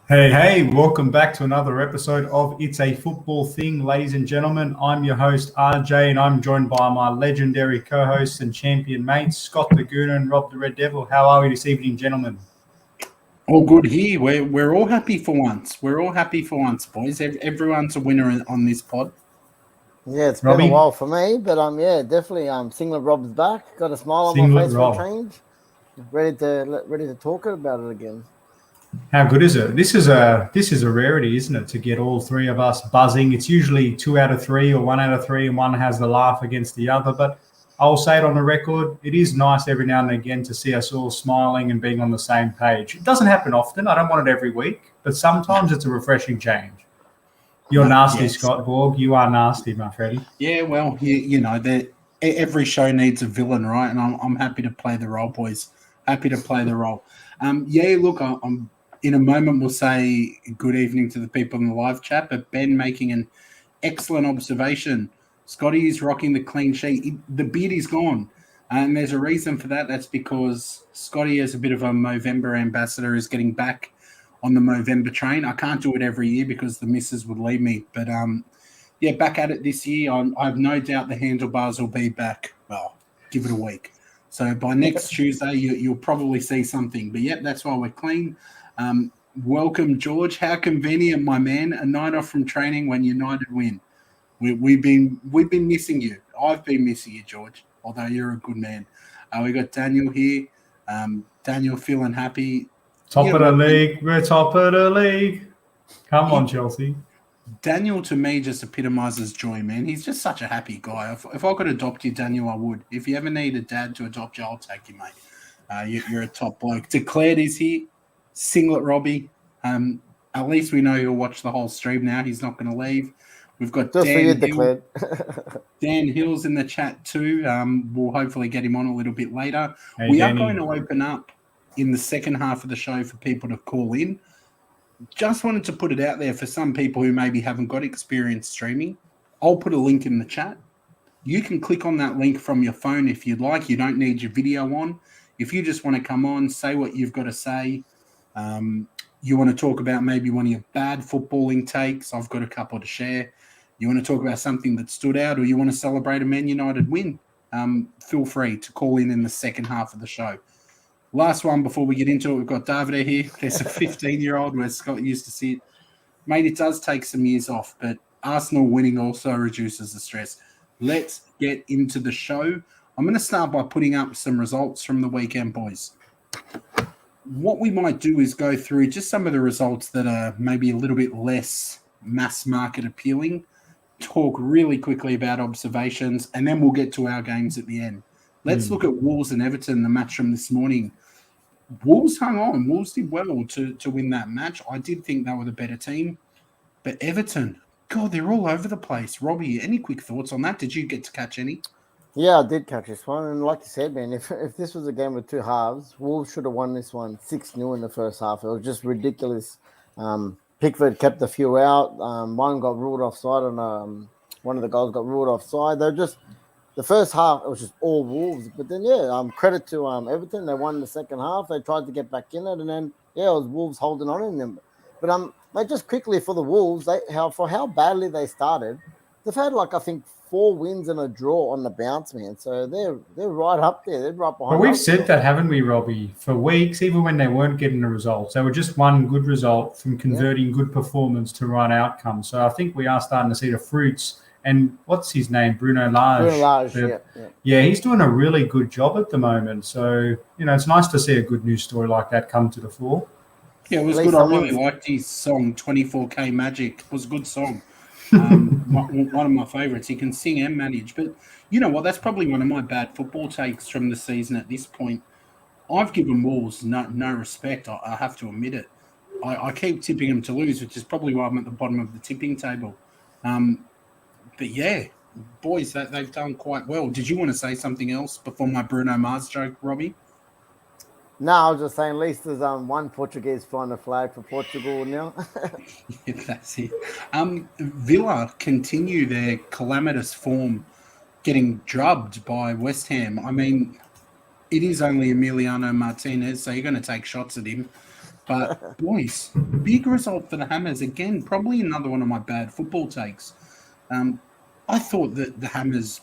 Hey, welcome back to another episode of It's a Football Thing, ladies and gentlemen. I'm your host, RJ, and I'm joined by my legendary co-hosts and champion mates, Scott the Gooner and Rob the Red Devil. How are we this evening, gentlemen? All good here. We're all happy for once. We're all happy for once, boys. Everyone's a winner on this pod. Yeah, it's Robbie? been a while for me, but yeah, definitely. Singlet Rob's back. Got a smile on Singlet my face Rob. for a change. Ready to talk about it again. How good is it? This is a rarity, isn't it, to get all three of us buzzing. It's usually 2 out of 3 or 1 out of 3, and one has the laugh against the other. But I'll say it on the record, it is nice every now and again to see us all smiling and being on the same page. It doesn't happen often. I don't want it every week, but sometimes it's a refreshing change. You're nasty, yes. Scott Borg. You are nasty, my friend. Yeah, well, you know, every show needs a villain, right? And I'm happy to play the role, boys. Happy to play the role. Look, I'm in a moment we'll say good evening to the people in the live chat, but Ben making an excellent observation. Scotty is rocking the clean sheet. The beard is gone. And there's a reason for that. That's because Scotty, as a bit of a Movember ambassador, is getting back on the Movember train. I can't do it every year because the missus would leave me. But, back at it this year. I have no doubt the handlebars will be back. Well, give it a week. So by next Tuesday, you'll probably see something. But, that's why we're clean. Welcome, George. How convenient, my man. A night off from training when United win. We've been missing you. I've been missing you, George, although you're a good man. We got Daniel here. Daniel feeling happy. Top of the league. We're top of the league. Come on, Chelsea. Daniel, to me, just epitomizes joy, man. He's just such a happy guy. If I could adopt you, Daniel, I would. If you ever need a dad to adopt you, I'll take you, mate. You're a top bloke. Declared is here. Singlet Robbie. At least we know he'll watch the whole stream now. He's not going to leave. We've got just Dan for you, Hill. Dan Hill's in the chat too. We'll hopefully get him on a little bit later. Hey, we Danny. are going to open up in the second half of the show for people to call in. Just wanted to put it out there for some people who maybe haven't got experience streaming. I'll put a link in the chat. You can click on that link from your phone if you'd like. You don't need your video on. If you just want to come on, say what you've got to say. You want to talk about maybe one of your bad footballing takes. I've got a couple to share. You want to talk about something that stood out, or you want to celebrate a Man United win, feel free to call in the second half of the show. Last one before we get into it, we've got David here. There's a 15-year-old where Scott used to sit. Mate, it does take some years off, but Arsenal winning also reduces the stress. Let's get into the show. I'm going to start by putting up some results from the weekend, boys. What we might do is go through just some of the results that are maybe a little bit less mass market appealing, talk really quickly about observations, and then we'll get to our games at the end. Let's look at Wolves and Everton, the match from this morning. Wolves hung on. Wolves did well to win that match. I did think they were the better team. But Everton, God, they're all over the place. Robbie, any quick thoughts on that? Did you get to catch any? Yeah, I did catch this one. And like you said, man, if this was a game with two halves, Wolves should have won this one 6-0 in the first half. It was just ridiculous. Pickford kept a few out. One got ruled offside, and one of the goals got ruled offside. They're just the first half. It was just all Wolves. But then, credit to Everton. They won the second half. They tried to get back in it, and then it was Wolves holding on in them. But mate, just quickly for the Wolves, how badly they started, they've had I think 4 wins and a draw on the bounce, man. So they're right up there. They're right behind. But we've said that, haven't we, Robbie, for weeks, even when they weren't getting the results. They were just one good result from converting good performance to right outcomes. So I think we are starting to see the fruits. And what's his name? Bruno Lage. Yeah, he's doing a really good job at the moment. So, it's nice to see a good news story like that come to the fore. Yeah, it was good. I really liked his song, 24K Magic. It was a good song. One of my favourites. He can sing and manage. But you know what? That's probably one of my bad football takes from the season at this point. I've given Wolves no respect. I have to admit it. I keep tipping them to lose, which is probably why I'm at the bottom of the tipping table. But yeah, boys, they've done quite well. Did you want to say something else before my Bruno Mars joke, Robbie? No, I was just saying, at least there's one Portuguese flying the flag for Portugal now. Yeah, that's it. Villa continue their calamitous form, getting drubbed by West Ham. I mean, it is only Emiliano Martinez, so you're going to take shots at him. But, boys, big result for the Hammers. Again, probably another one of my bad football takes. I thought that the Hammers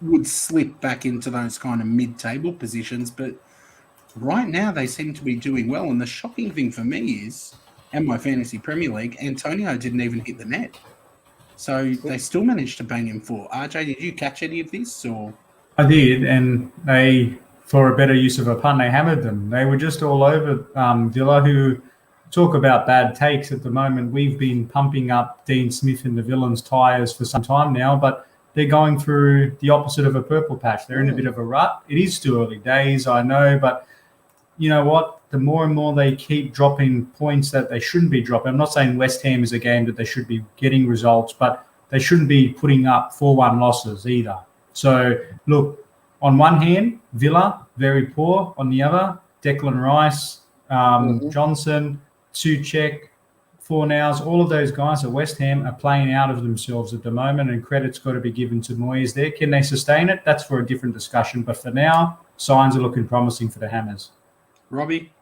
would slip back into those kind of mid-table positions, but right now they seem to be doing well. And the shocking thing for me is, in my fantasy Premier League, Antonio didn't even hit the net. So they still managed to bang him for. RJ, did you catch any of this? Or I did, and they, for a better use of a pun, they hammered them. They were just all over Villa, who talk about bad takes at the moment. We've been pumping up Dean Smith and the Villains' tyres for some time now, but they're going through the opposite of a purple patch. They're in a bit of a rut. It is still early days, I know, but you know what? The more and more they keep dropping points that they shouldn't be dropping. I'm not saying West Ham is a game that they should be getting results, but they shouldn't be putting up 4-1 losses either. So, look, on one hand, Villa, very poor. On the other, Declan Rice, Johnson, Souček, Fornals, all of those guys at West Ham are playing out of themselves at the moment, and credit's got to be given to Moyes there. Can they sustain it? That's for a different discussion. But for now, signs are looking promising for the Hammers. Robbie?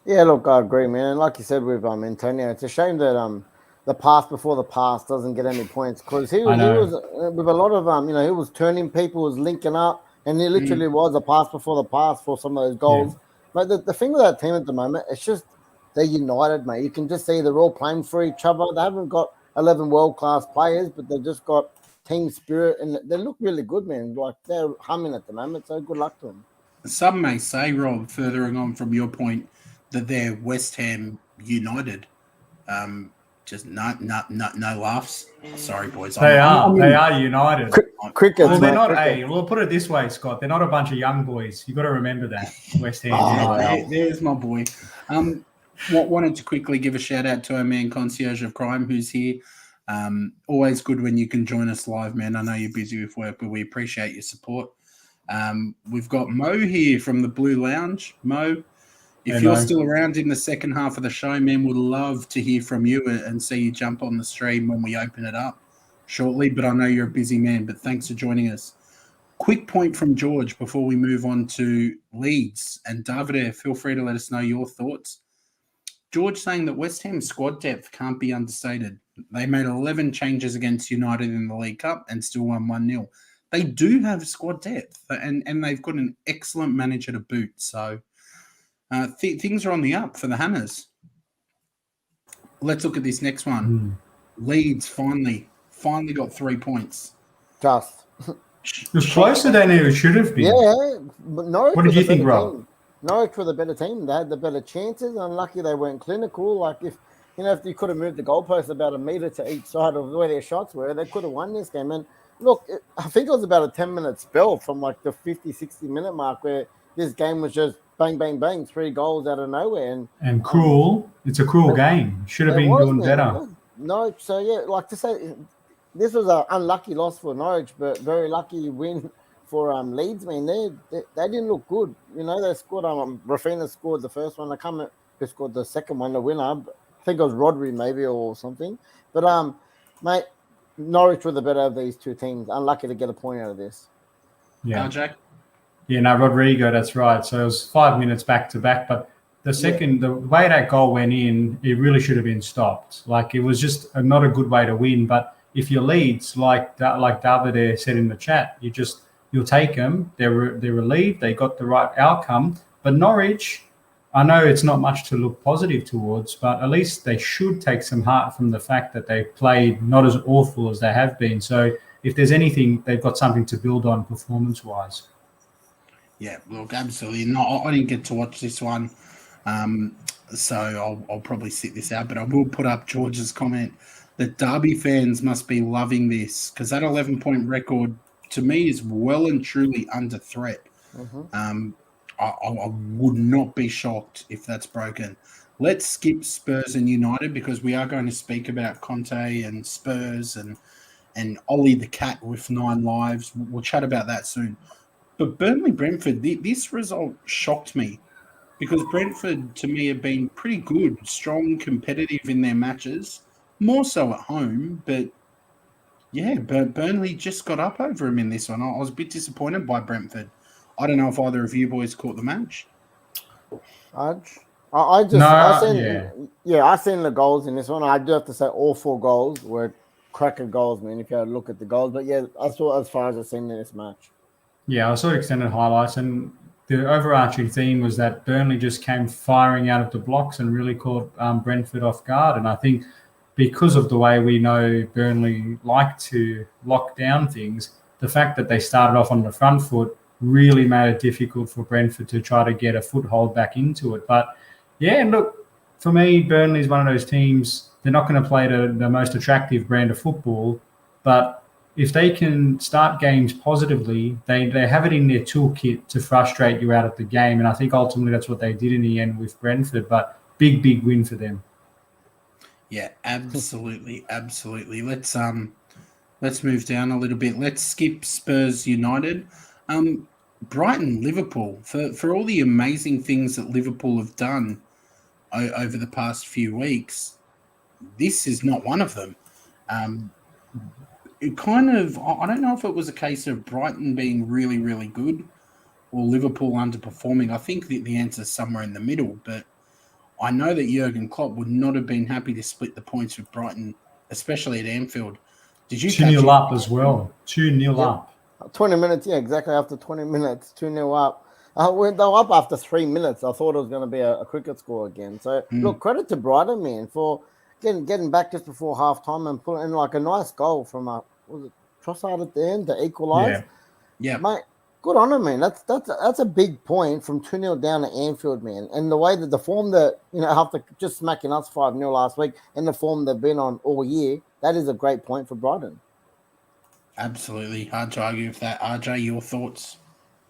Yeah, look, I agree, man. And like you said with Antonio, it's a shame that the pass before the pass doesn't get any points, because he was with a lot of he was turning people, was linking up, and he literally was a pass before the pass for some of those goals. Yeah. But the thing with that team at the moment, it's just they're united, mate. You can just see they're all playing for each other. They haven't got 11 world-class players, but they've just got team spirit, and they look really good, man. Like, they're humming at the moment, so good luck to them. Some may say, Rob, furthering on from your point, that they're West Ham United. Just no laughs. Sorry, boys. They are united. Cricket. Well, they're not. Hey, we'll put it this way, Scott. They're not a bunch of young boys. You've got to remember that. West Ham. There's my boy. Wanted to quickly give a shout out to our man Concierge of Crime, who's here. Always good when you can join us live, man. I know you're busy with work, but we appreciate your support. We've got Mo here from the Blue Lounge. Mo, if you're still around in the second half of the show, man, would love to hear from you and see you jump on the stream when we open it up shortly. But I know you're a busy man, but thanks for joining us. Quick point from George before we move on to Leeds. And Davide, feel free to let us know your thoughts. George saying that West Ham's squad depth can't be understated. They made 11 changes against United in the League Cup and still won 1-0. They do have squad depth, and they've got an excellent manager to boot. So things are on the up for the Hammers. Let's look at this next one. Leeds finally got 3 points. Just. It was closer than it should have been. Yeah. But Norwich, what did you think, Rob? Norwich were the better team. They had the better chances. Unlucky they weren't clinical. Like, if you could have moved the goalpost about a metre to each side of where their shots were, they could have won this game. And look, I think it was about a 10-minute spell from like the 50, 60-minute mark where this game was just bang, bang, bang, 3 goals out of nowhere. And cruel. It's a cruel game. Should have been doing better. No, so yeah, like to say, this was an unlucky loss for Norwich, but very lucky win for Leeds. Man, they didn't look good. They scored. Rafinha scored the first one. I can't remember who scored the second one, the winner. I think it was Rodri maybe or something. But mate, Norwich were the better of these two teams. Unlucky to get a point out of this. Yeah, Jack. Yeah, no, Rodrigo. That's right. So it was 5 minutes back to back, but the way that goal went in, it really should have been stopped. Like, it was just not a good way to win. But if your Leeds, like David said in the chat, you'll take them. They're relieved. They got the right outcome. But Norwich, I know it's not much to look positive towards, but at least they should take some heart from the fact that they played not as awful as they have been. So if there's anything, they've got something to build on performance-wise. Yeah, look, absolutely. No, I didn't get to watch this one, so I'll probably sit this out. But I will put up George's comment that Derby fans must be loving this, because that 11-point record, to me, is well and truly under threat. I would not be shocked if that's broken. Let's skip Spurs and United, because we are going to speak about Conte and Spurs and Ollie the Cat with 9 lives. We'll chat about that soon. But Burnley Brentford, this result shocked me, because Brentford, to me, have been pretty good, strong, competitive in their matches, more so at home. But, yeah, Burnley just got up over him in this one. I was a bit disappointed by Brentford. I don't know if either of you boys caught the match. I seen the goals in this one. I do have to say all 4 goals were cracker goals, man. If you had a look at the goals, but yeah, I saw as far as I've seen in this match. Yeah, I saw extended highlights, and the overarching theme was that Burnley just came firing out of the blocks and really caught Brentford off guard. And I think because of the way we know Burnley like to lock down things, the fact that they started off on the front foot really made it difficult for Brentford to try to get a foothold back into it. But yeah, look, for me, Burnley is one of those teams. They're not going to play the most attractive brand of football, but if they can start games positively, they have it in their toolkit to frustrate you out of the game. And I think ultimately that's what they did in the end with Brentford. But big win for them. Yeah, absolutely. Let's move down a little bit. Let's skip Spurs United. Brighton Liverpool, for all the amazing things that Liverpool have done over the past few weeks, this is not one of them. It kind of, I don't know if it was a case of Brighton being really, really good or Liverpool underperforming. I think the answer is somewhere in the middle, but I know that Jurgen Klopp would not have been happy to split the points with Brighton, especially at Anfield. Did you 2-0 up as well? 2-0 up. 20 minutes, yeah, exactly. After 20 minutes, 2-0 up. They were up after 3 minutes. I thought it was going to be a cricket score again. So, look, credit to Brighton, man, for getting back just before half-time and putting in like a nice goal from was it Trossard at the end to equalise? Yeah. Mate, good on him, man. That's a big point from 2-0 down at Anfield, man. And the way that the form that, after just smacking us 5-0 last week and the form they've been on all year, that is a great point for Brighton. Absolutely. Hard to argue with that. RJ, your thoughts?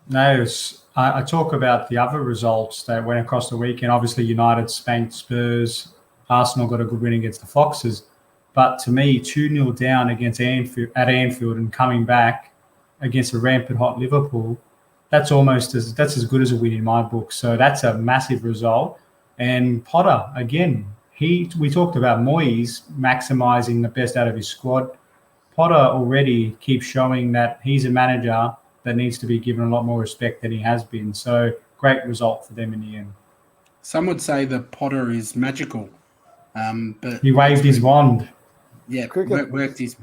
No, I talk about the other results that went across the weekend. Obviously, United spanked Spurs. Arsenal got a good win against the Foxes. But to me, 2-0 down against Anfield and coming back against a rampant hot Liverpool, that's as good as a win in my book. So that's a massive result. And Potter, again, we talked about Moyes maximising the best out of his squad. Potter already keeps showing that he's a manager that needs to be given a lot more respect than he has been. So great result for them in the end. Some would say that Potter is magical. But he waved his wand. Yeah, worked his...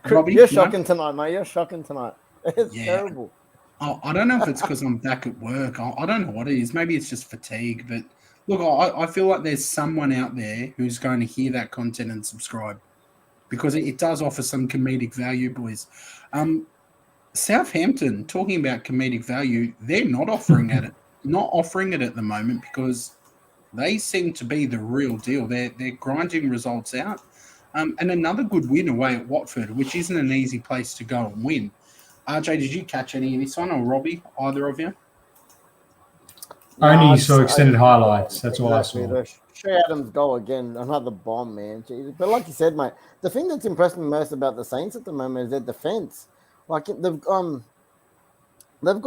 Robbie, you're shocking tonight, mate. You're shocking tonight. It's terrible. I don't know if it's because I'm back at work. I don't know what it is. Maybe it's just fatigue. But look, I feel like there's someone out there who's going to hear that content and subscribe because it does offer some comedic value, boys. Southampton, talking about comedic value, they're not offering it at the moment because they seem to be the real deal. They're grinding results out. And another good win away at Watford, which isn't an easy place to go and win. RJ, did you catch any of this one, or Robbie, either of you? Only saw extended highlights. That's all I saw. Shea Adams' goal again, another bomb, man. But like you said, mate, the thing that's impressed me most about the Saints at the moment is their defense. Like they've got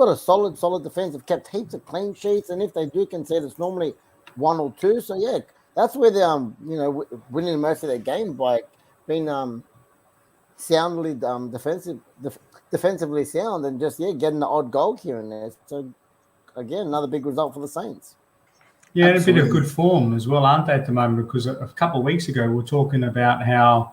a solid defense. They've kept heaps of clean sheets, and if they do concede, it's normally 1 or 2. So yeah, that's where they're winning most of their game by being soundly defensively sound and just getting the odd goal here and there. So again, another big result for the Saints. Yeah, and a bit of good form as well, aren't they, at the moment? Because a couple of weeks ago, we were talking about how,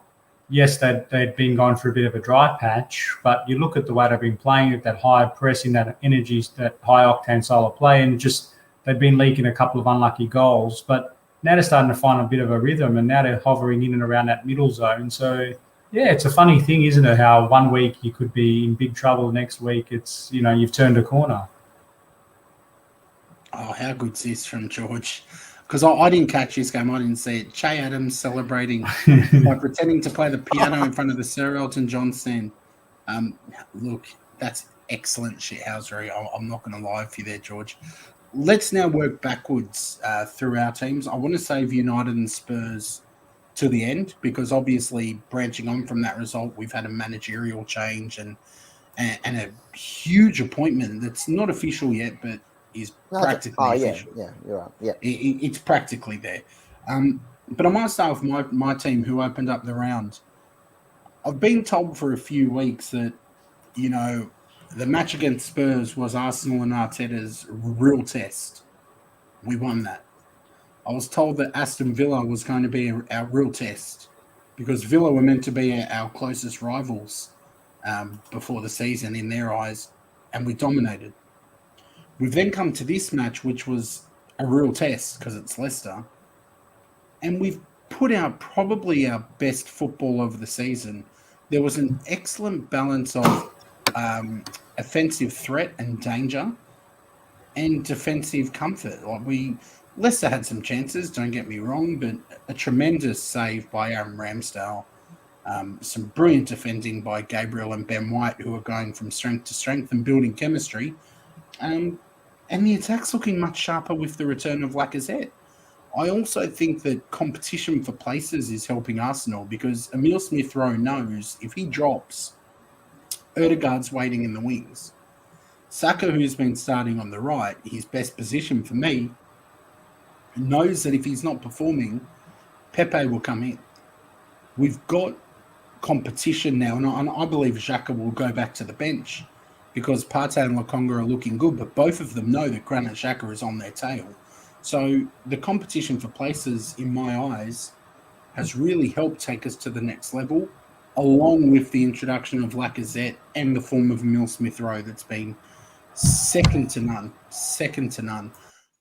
yes, they'd been going for a bit of a dry patch, but you look at the way they've been playing at that high pressing, that energy, that high-octane style of play, and just they've been leaking a couple of unlucky goals. But now they're starting to find a bit of a rhythm, and now they're hovering in and around that middle zone. So, yeah, it's a funny thing, isn't it, how 1 week you could be in big trouble, next week it's, you've turned a corner. Oh, how good's this from George? Because I didn't catch this game. I didn't see it. Che Adams celebrating by pretending to play the piano in front of the Sir Elton John stand. Look, that's excellent shithousery. I'm not going to lie with you there, George. Let's now work backwards through our teams. I want to save United and Spurs to the end because obviously branching on from that result, we've had a managerial change and a huge appointment that's not official yet, but is practically official. Yeah, you're right. Yeah, it's practically there. But I might start with my team who opened up the round. I've been told for a few weeks that, the match against Spurs was Arsenal and Arteta's real test. We won that. I was told that Aston Villa was going to be our real test because Villa were meant to be our closest rivals before the season in their eyes, and we dominated. We've then come to this match, which was a real test because it's Leicester, and we've put out probably our best football over the season. There was an excellent balance of offensive threat and danger and defensive comfort. Leicester had some chances, don't get me wrong, but a tremendous save by Aaron Ramsdale. Some brilliant defending by Gabriel and Ben White, who are going from strength to strength and building chemistry. And the attack's looking much sharper with the return of Lacazette. I also think that competition for places is helping Arsenal because Emile Smith-Rowe knows if he drops, Odegaard's waiting in the wings. Saka, who's been starting on the right, his best position for me, knows that if he's not performing, Pepe will come in. We've got competition now, and I believe Xhaka will go back to the bench because Partey and Lokonga are looking good, but both of them know that Granit Xhaka is on their tail. So the competition for places, in my eyes, has really helped take us to the next level, along with the introduction of Lacazette and the form of Emile Smith-Rowe that's been second to none. Second to none.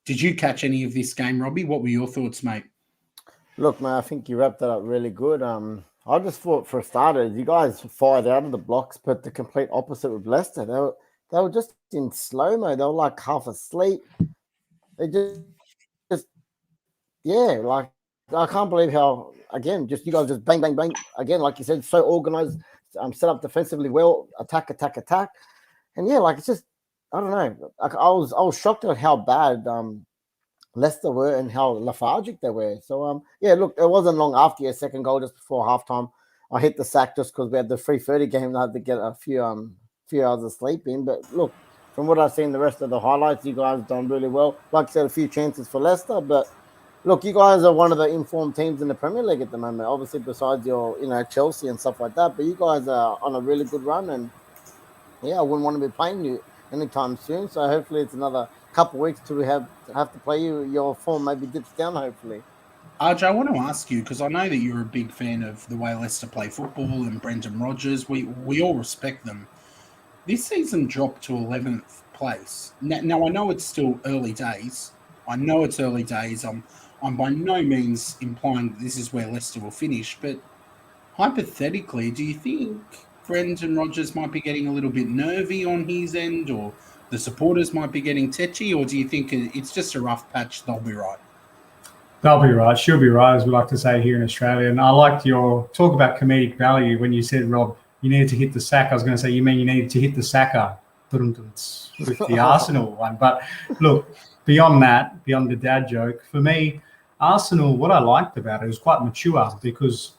Did you catch any of this game, Robbie? What were your thoughts, mate? Look, man, I think you wrapped that up really good. I just thought for starters, you guys fired out of the blocks, but the complete opposite with Leicester. They were just in slow-mo. They were like half asleep. They just like I can't believe how, again, just you guys just bang, bang, bang. Again, like you said, so organized, set up defensively well, attack. And yeah, like it's just, I don't know. Like I was shocked at how bad Leicester were and how lethargic they were. So yeah, look, it wasn't long after your second goal, just before halftime. I hit the sack just because we had the 3:30 game and I had to get a few hours of sleep in. But look, from what I've seen, the rest of the highlights, you guys done really well. Like I said, a few chances for Leicester, but look, you guys are one of the informed teams in the Premier League at the moment. Obviously, besides your Chelsea and stuff like that, but you guys are on a really good run, and yeah, I wouldn't want to be playing you anytime soon. So hopefully, it's another couple of weeks till we have to play you. Your form maybe dips down. Hopefully. RJ, I want to ask you, because I know that you're a big fan of the way Leicester play football and Brendan Rodgers. We all respect them. This season dropped to 11th place. Now I know it's still early days. I'm by no means implying that this is where Leicester will finish, but hypothetically, do you think Brendan Rodgers might be getting a little bit nervy on his end, or the supporters might be getting tetchy, or do you think it's just a rough patch, they'll be right? They'll be right. She'll be right, as we like to say here in Australia. And I liked your talk about comedic value when you said, Rob, you needed to hit the sack. I was going to say, you mean you needed to hit the sacker with the Arsenal one. But look, beyond that, beyond the dad joke, for me, Arsenal, what I liked about it was quite mature, because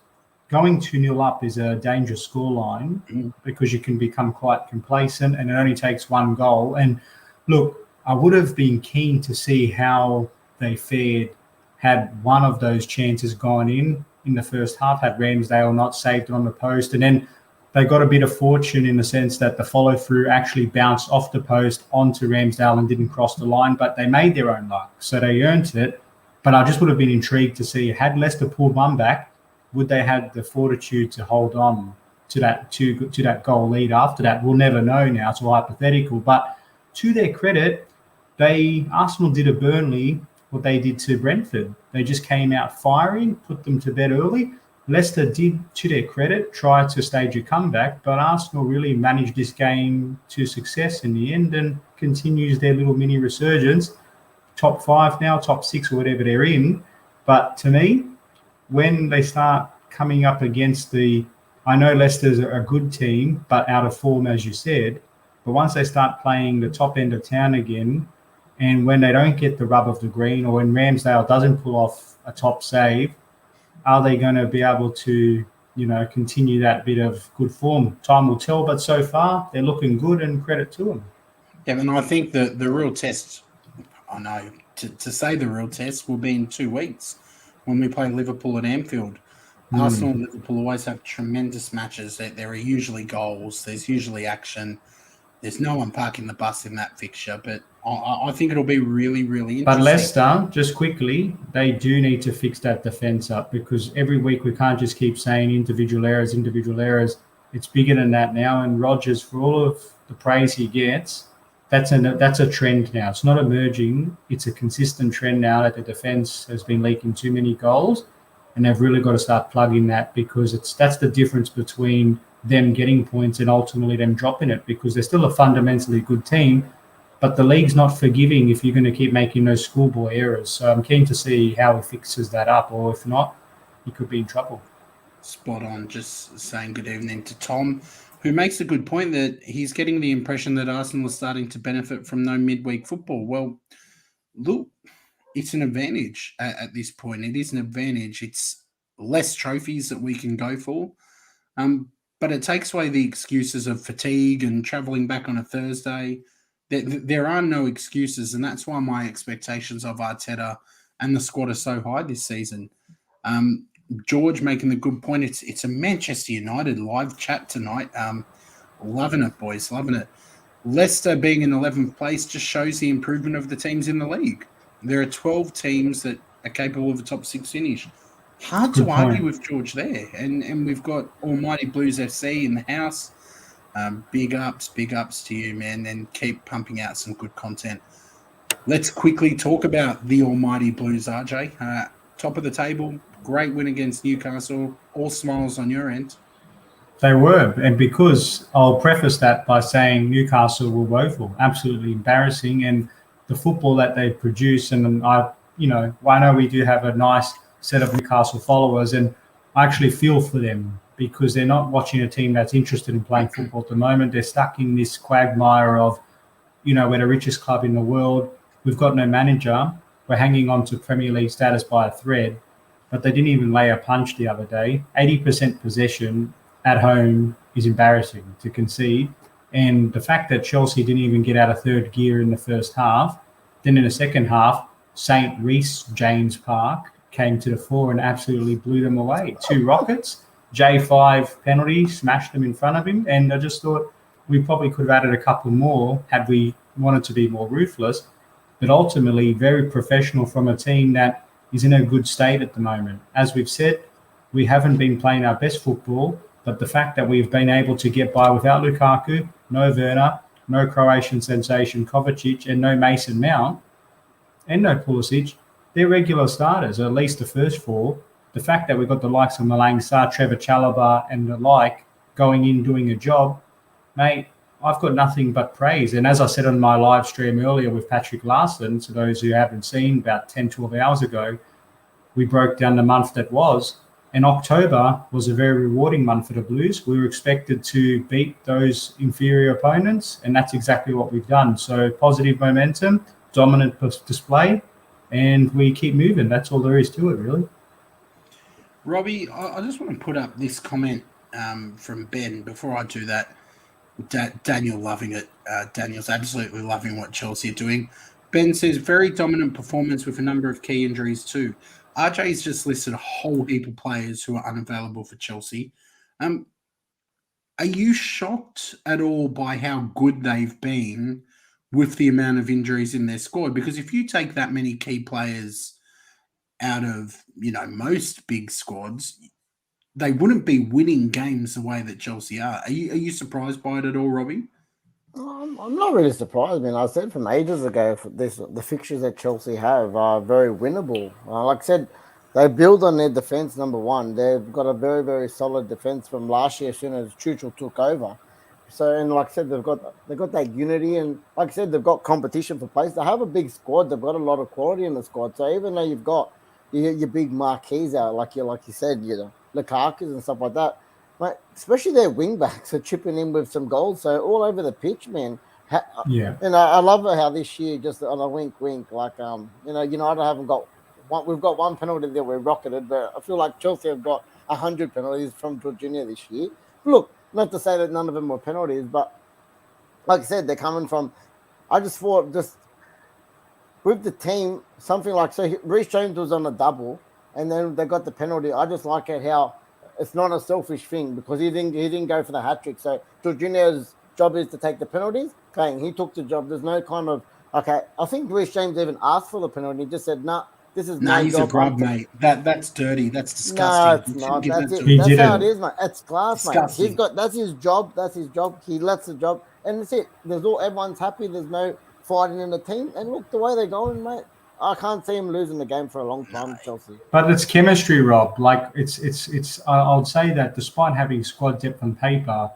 going 2-0 up is a dangerous scoreline because you can become quite complacent and it only takes one goal. And look, I would have been keen to see how they fared had one of those chances gone in the first half, had Ramsdale not saved it on the post. And then they got a bit of fortune in the sense that the follow-through actually bounced off the post onto Ramsdale and didn't cross the line, but they made their own luck. So they earned it. But I just would have been intrigued to see, had Leicester pulled one back, would they have the fortitude to hold on to that goal lead after that? We'll never know now. It's all hypothetical. But to their credit, Arsenal did a Burnley what they did to Brentford. They just came out firing, put them to bed early. Leicester did, to their credit, try to stage a comeback, but Arsenal really managed this game to success in the end and continues their little mini resurgence. Top 5 now, top 6 or whatever they're in. But to me, when they start coming up against I know Leicester's a good team, but out of form, as you said, but once they start playing the top end of town again, and when they don't get the rub of the green, or when Ramsdale doesn't pull off a top save, are they going to be able to, continue that bit of good form? Time will tell, but so far they're looking good, and credit to them. Yeah, and I think the real test, I know, to say the real test will be in 2 weeks when we play Liverpool at Anfield. Arsenal and Liverpool always have tremendous matches. There are usually goals. There's usually action. There's no one parking the bus in that fixture, but I think it'll be really, really interesting. But Leicester, just quickly, they do need to fix that defence up, because every week we can't just keep saying individual errors. It's bigger than that now. And Rodgers, for all of the praise he gets, that's a trend now. It's not emerging. It's a consistent trend now that the defence has been leaking too many goals, and they've really got to start plugging that, because that's the difference between them getting points and ultimately them dropping it, because they're still a fundamentally good team, but the league's not forgiving if you're going to keep making those schoolboy errors. So I'm keen to see how he fixes that up, or if not, he could be in trouble. Spot on. Just saying good evening to Tom, who makes a good point that he's getting the impression that Arsenal is starting to benefit from no midweek football. Well, look, it's an advantage at this point. It is an advantage. It's less trophies that we can go for. But it takes away the excuses of fatigue and travelling back on a Thursday. There are no excuses, and that's why my expectations of Arteta and the squad are so high this season. George making the good point. It's a Manchester United live chat tonight. Loving it, boys. Loving it. Leicester being in 11th place just shows the improvement of the teams in the league. There are 12 teams that are capable of a top 6 finish. Hard to argue with George there. And we've got Almighty Blues FC in the house. Big ups to you, man, and keep pumping out some good content. Let's quickly talk about the Almighty Blues, RJ. Top of the table, great win against Newcastle. All smiles on your end. They were, and because I'll preface that by saying Newcastle were woeful, absolutely embarrassing, and the football that they produce, and I know we do have a nice set of Newcastle followers, and I actually feel for them, because they're not watching a team that's interested in playing football at the moment. They're stuck in this quagmire of, we're the richest club in the world. We've got no manager. We're hanging on to Premier League status by a thread, but they didn't even lay a punch the other day. 80% possession at home is embarrassing to concede. And the fact that Chelsea didn't even get out of third gear in the first half, then in the second half, St. Reece James Park came to the fore and absolutely blew them away. 2 rockets, J5 penalty, smashed them in front of him. And I just thought we probably could have added a couple more had we wanted to be more ruthless. But ultimately, very professional from a team that is in a good state at the moment. As we've said, we haven't been playing our best football, but the fact that we've been able to get by without Lukaku, no Werner, no Croatian sensation Kovacic, and no Mason Mount, and no Pulisic, they're regular starters, or at least the first 4. The fact that we've got the likes of Malang Sarr, Trevor Chalobah, and the like going in doing a job, mate, I've got nothing but praise. And as I said on my live stream earlier with Patrick Larson, to those who haven't seen, about 10, 12 hours ago, we broke down the month that was. And October was a very rewarding month for the Blues. We were expected to beat those inferior opponents, and that's exactly what we've done. So positive momentum, dominant display, and we keep moving. That's all there is to it, really. Robbie, I just want to put up this comment from Ben. Before I do that, Daniel loving it. Daniel's absolutely loving what Chelsea are doing. Ben says, very dominant performance with a number of key injuries too. RJ's just listed a whole heap of players who are unavailable for Chelsea. Are you shocked at all by how good they've been with the amount of injuries in their squad? Because if you take that many key players out of, most big squads, they wouldn't be winning games the way that Chelsea are. Are you surprised by it at all, Robbie? I'm not really surprised. I mean, I said from ages ago, the fixtures that Chelsea have are very winnable. Like I said, they build on their defense. Number one, they've got a very, very solid defense from last year as soon as Tuchel took over. So, and like I said, they've got that unity, and like I said, they've got competition for place. They have a big squad. They've got a lot of quality in the squad. So even though you've got your big marquees out, like you said, Lukaku and stuff like that. But especially their wing backs are chipping in with some goals. So all over the pitch, man. Yeah. And I love how this year, just on a wink, like, United haven't got one. We've got one penalty that we're rocketed, but I feel like Chelsea have got 100 penalties from Jorginho this year. Look, not to say that none of them were penalties, but like I said, they're coming from. I just thought with the team, something like, so Reece James was on a double, and then they got the penalty. I just like it how it's not a selfish thing, because he didn't go for the hat trick. So Jorginho's job is to take the penalties. Okay, he took the job. There's no kind of Okay, I think Reece James even asked for the penalty. He just said, "No, this is No, my he's job." a grub, mate. That's dirty. That's No, disgusting. it's You shouldn't not. give That's that it. to He him. That's how it didn't. is, mate. It's class, mate. He's Disgusting. got that's his job. That's his job. He lets the job, and that's it. Everyone's happy. There's no fighting in the team. And look, the way they're going, mate. I can't see him losing the game for a long time, Chelsea. But it's chemistry, Rob. Like I would say that despite having squad depth on paper,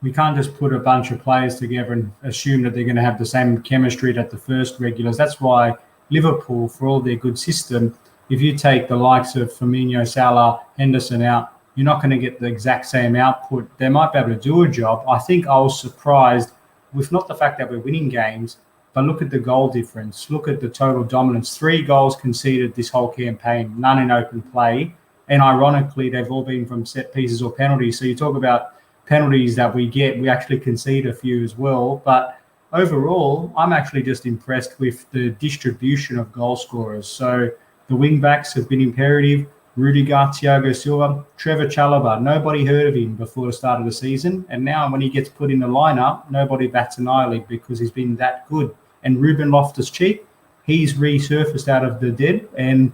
we can't just put a bunch of players together and assume that they're going to have the same chemistry that the first regulars. That's why Liverpool, for all their good system, if you take the likes of Firmino, Salah, Henderson out, you're not going to get the exact same output. They might be able to do a job. I think I was surprised with not the fact that we're winning games, but look at the goal difference. Look at the total dominance. 3 goals conceded this whole campaign, none in open play. And ironically, they've all been from set pieces or penalties. So you talk about penalties that we get, we actually concede a few as well. But overall, I'm actually just impressed with the distribution of goal scorers. So the wing backs have been imperative. Rudiger, Thiago Silva, Trevor Chalobah. Nobody heard of him before the start of the season. And now when he gets put in the lineup, nobody bats an eyelid because he's been that good. And Ruben Loftus-Cheek, he's resurfaced out of the dead. And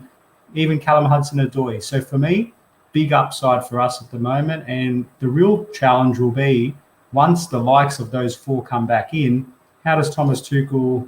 even Callum Hudson-Odoi. So for me, big upside for us at the moment. And the real challenge will be once the likes of those 4 come back in, how does Thomas Tuchel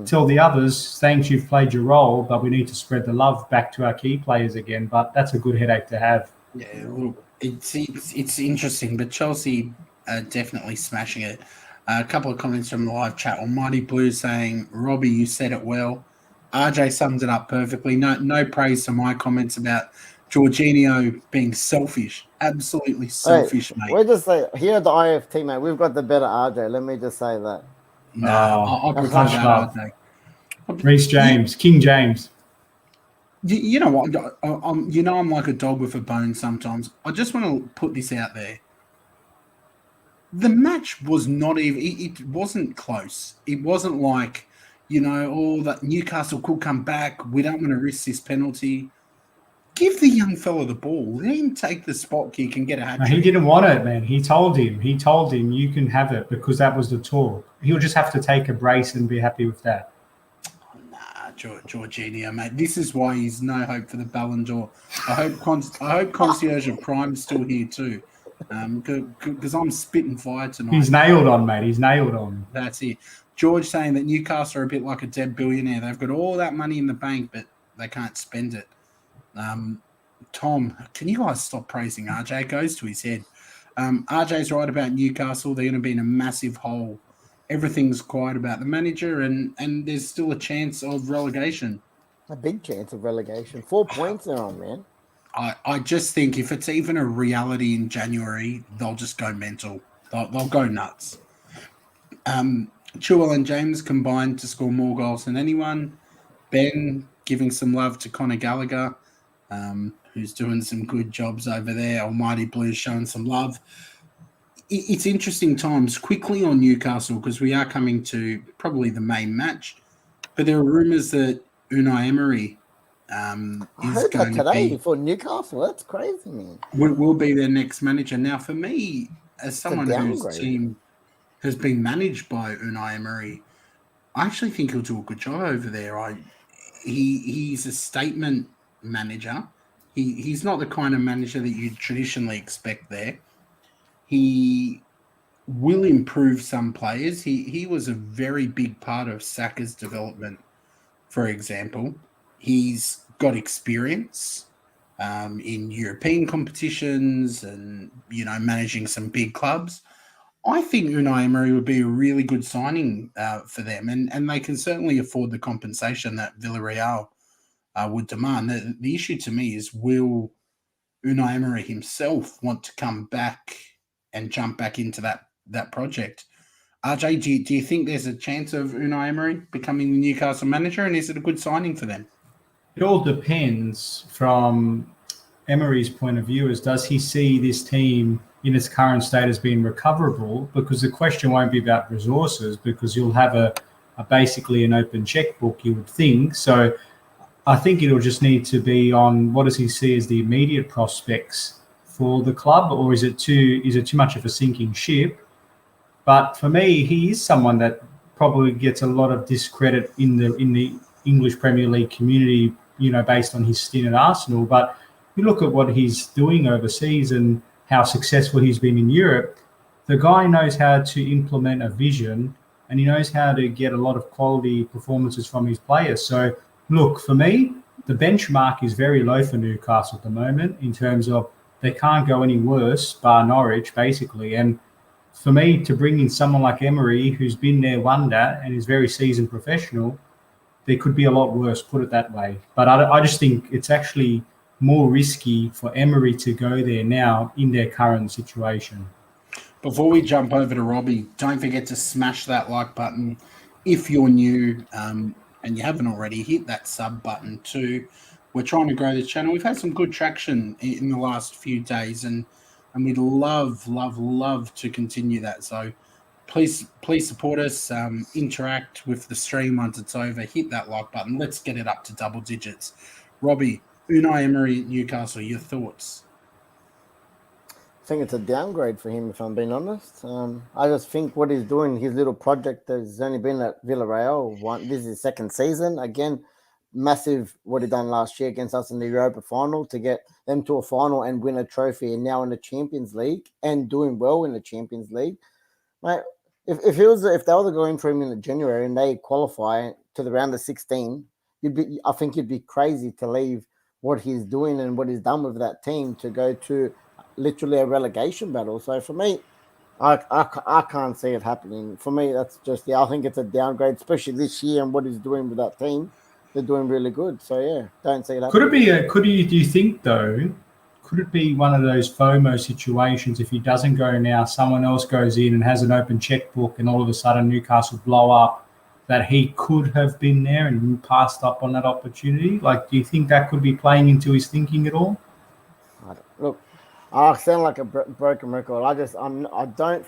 tell the others, thanks, you've played your role, but we need to spread the love back to our key players again? But that's a good headache to have. Yeah, look, it's interesting, but Chelsea are definitely smashing it. A couple of comments from the live chat. Almighty Blue saying, Robbie, you said it well. RJ sums it up perfectly. No praise to my comments about Jorginho being selfish. Absolutely selfish, mate. We're just like, here at the IFT, mate, we've got the better RJ. Let me just say that. No, I prefer hush that, love. RJ. Reece James, King James. You know what? I'm like a dog with a bone sometimes. I just want to put this out there. The match was not even. It wasn't close. It wasn't like, that Newcastle could come back. We don't want to risk this penalty. Give the young fella the ball. Let him take the spot kick and get a hat trick. No, he didn't want it, man. He told him, you can have it because that was the talk. He'll just have to take a brace and be happy with that. Nah, Jorginho, mate. This is why he's no hope for the Ballon d'Or. I hope Concierge of Prime's still here too, because I'm spitting fire tonight. He's nailed on, mate. He's nailed on. That's it. George saying that Newcastle are a bit like a dead billionaire. They've got all that money in the bank, but they can't spend it. Tom, can you guys stop praising RJ? It goes to his head. RJ's right about Newcastle. They're going to be in a massive hole. Everything's quiet about the manager, and there's still a chance of relegation. A big chance of relegation. 4 points they're on, man. I just think if it's even a reality in January, they'll just go mental. They'll go nuts. Chilwell and James combined to score more goals than anyone. Ben giving some love to Conor Gallagher, who's doing some good jobs over there. Almighty Blues showing some love. It's interesting times quickly on Newcastle because we are coming to probably the main match. But there are rumours that Unai Emery I heard that today for Newcastle. That's crazy, man. Will be their next manager. Now, for me, as someone whose team has been managed by Unai Emery, I actually think he'll do a good job over there. He's a statement manager. He's not the kind of manager that you traditionally expect there. He will improve some players. He was a very big part of Saka's development, for example. He's got experience in European competitions and, managing some big clubs. I think Unai Emery would be a really good signing for them, and they can certainly afford the compensation that Villarreal would demand. The issue to me is, will Unai Emery himself want to come back and jump back into that project? RJ, do you think there's a chance of Unai Emery becoming the Newcastle manager, and is it a good signing for them? It all depends from Emery's point of view. Does he see this team in its current state as being recoverable? Because the question won't be about resources, because you'll have a basically an open checkbook, you would think. So I think it'll just need to be on what does he see as the immediate prospects for the club, or is it too much of a sinking ship? But for me, he is someone that probably gets a lot of discredit in the English Premier League community, based on his stint at Arsenal. But you look at what he's doing overseas and how successful he's been in Europe. The guy knows how to implement a vision, and he knows how to get a lot of quality performances from his players. So, look, for me, the benchmark is very low for Newcastle at the moment in terms of they can't go any worse, bar Norwich, basically. And for me, to bring in someone like Emery, who's been there, won that, and is very seasoned professional, there could be a lot worse, put it that way. But I just think it's actually more risky for Emery to go there now in their current situation. Before we jump over to Robbie, don't forget to smash that like button if you're new and you haven't already. Hit that sub button too. We're trying to grow the channel. We've had some good traction in the last few days, and we'd love to continue that. So please support us. Interact with the stream once it's over. Hit that like button. Let's get it up to double digits. Robbie, Unai Emery at Newcastle, your thoughts? I think it's a downgrade for him, if I'm being honest. I just think what he's doing, his little project has only been at Villarreal. This is his second season. Again, massive what he done last year against us in the Europa final to get them to a final and win a trophy, and now in the Champions League and doing well in the Champions League. Mate, if they were going for him in January and they qualify to the round of 16, I think you'd be crazy to leave what he's doing and what he's done with that team to go to literally a relegation battle. So for me, I can't see it happening. For me, that's just I think it's a downgrade, especially this year and what he's doing with that team. They're doing really good. So yeah, don't see that. Do you think though? Could it be one of those FOMO situations? If he doesn't go now, someone else goes in and has an open checkbook, and all of a sudden Newcastle blow up. That he could have been there and passed up on that opportunity. Like, do you think that could be playing into his thinking at all? Look, I sound like a broken record. I don't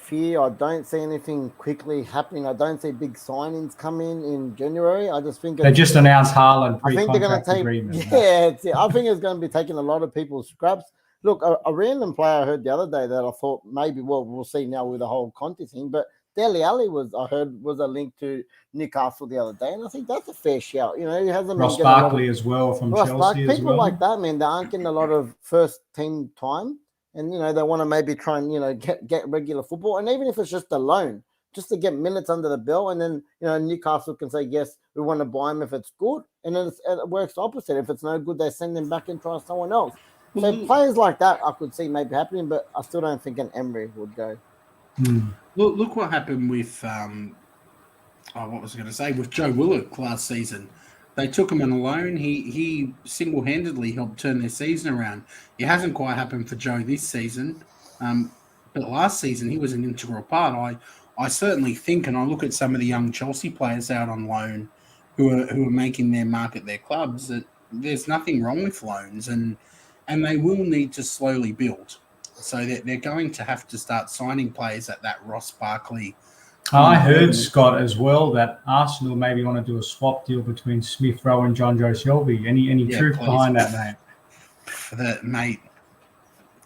see anything quickly happening. I don't see big signings coming in January. I just think they just announced Haaland I think they're going to take agreement. Yeah, I think it's going to be taking a lot of people's scraps. Look, a random player I heard the other day that I thought maybe we'll see now with the whole Conte thing, but Dele Alli was a link to Newcastle the other day, and I think that's a fair shout. He hasn't Ross been Barkley as well from Chelsea. People like that, man, they aren't getting a lot of first team time. And, they want to maybe try and, get regular football. And even if it's just a loan, just to get minutes under the belt. And then, Newcastle can say, yes, we want to buy him if it's good. And then it works opposite. If it's no good, they send him back and try someone else. So players like that I could see maybe happening, but I still don't think an Emery would go. Look what happened with, what was I going to say, with Joe Willock last season. They took him on a loan. He single-handedly helped turn their season around. It hasn't quite happened for Joe this season, but last season he was an integral part. I certainly think, and I look at some of the young Chelsea players out on loan who are making their mark at their clubs, that there's nothing wrong with loans, and they will need to slowly build. So they're going to have to start signing players at that Ross Barkley. I heard, Scott, as well, that Arsenal maybe want to do a swap deal between Smith Rowe and John Joe Shelby. Any truth behind that, mate? Mate,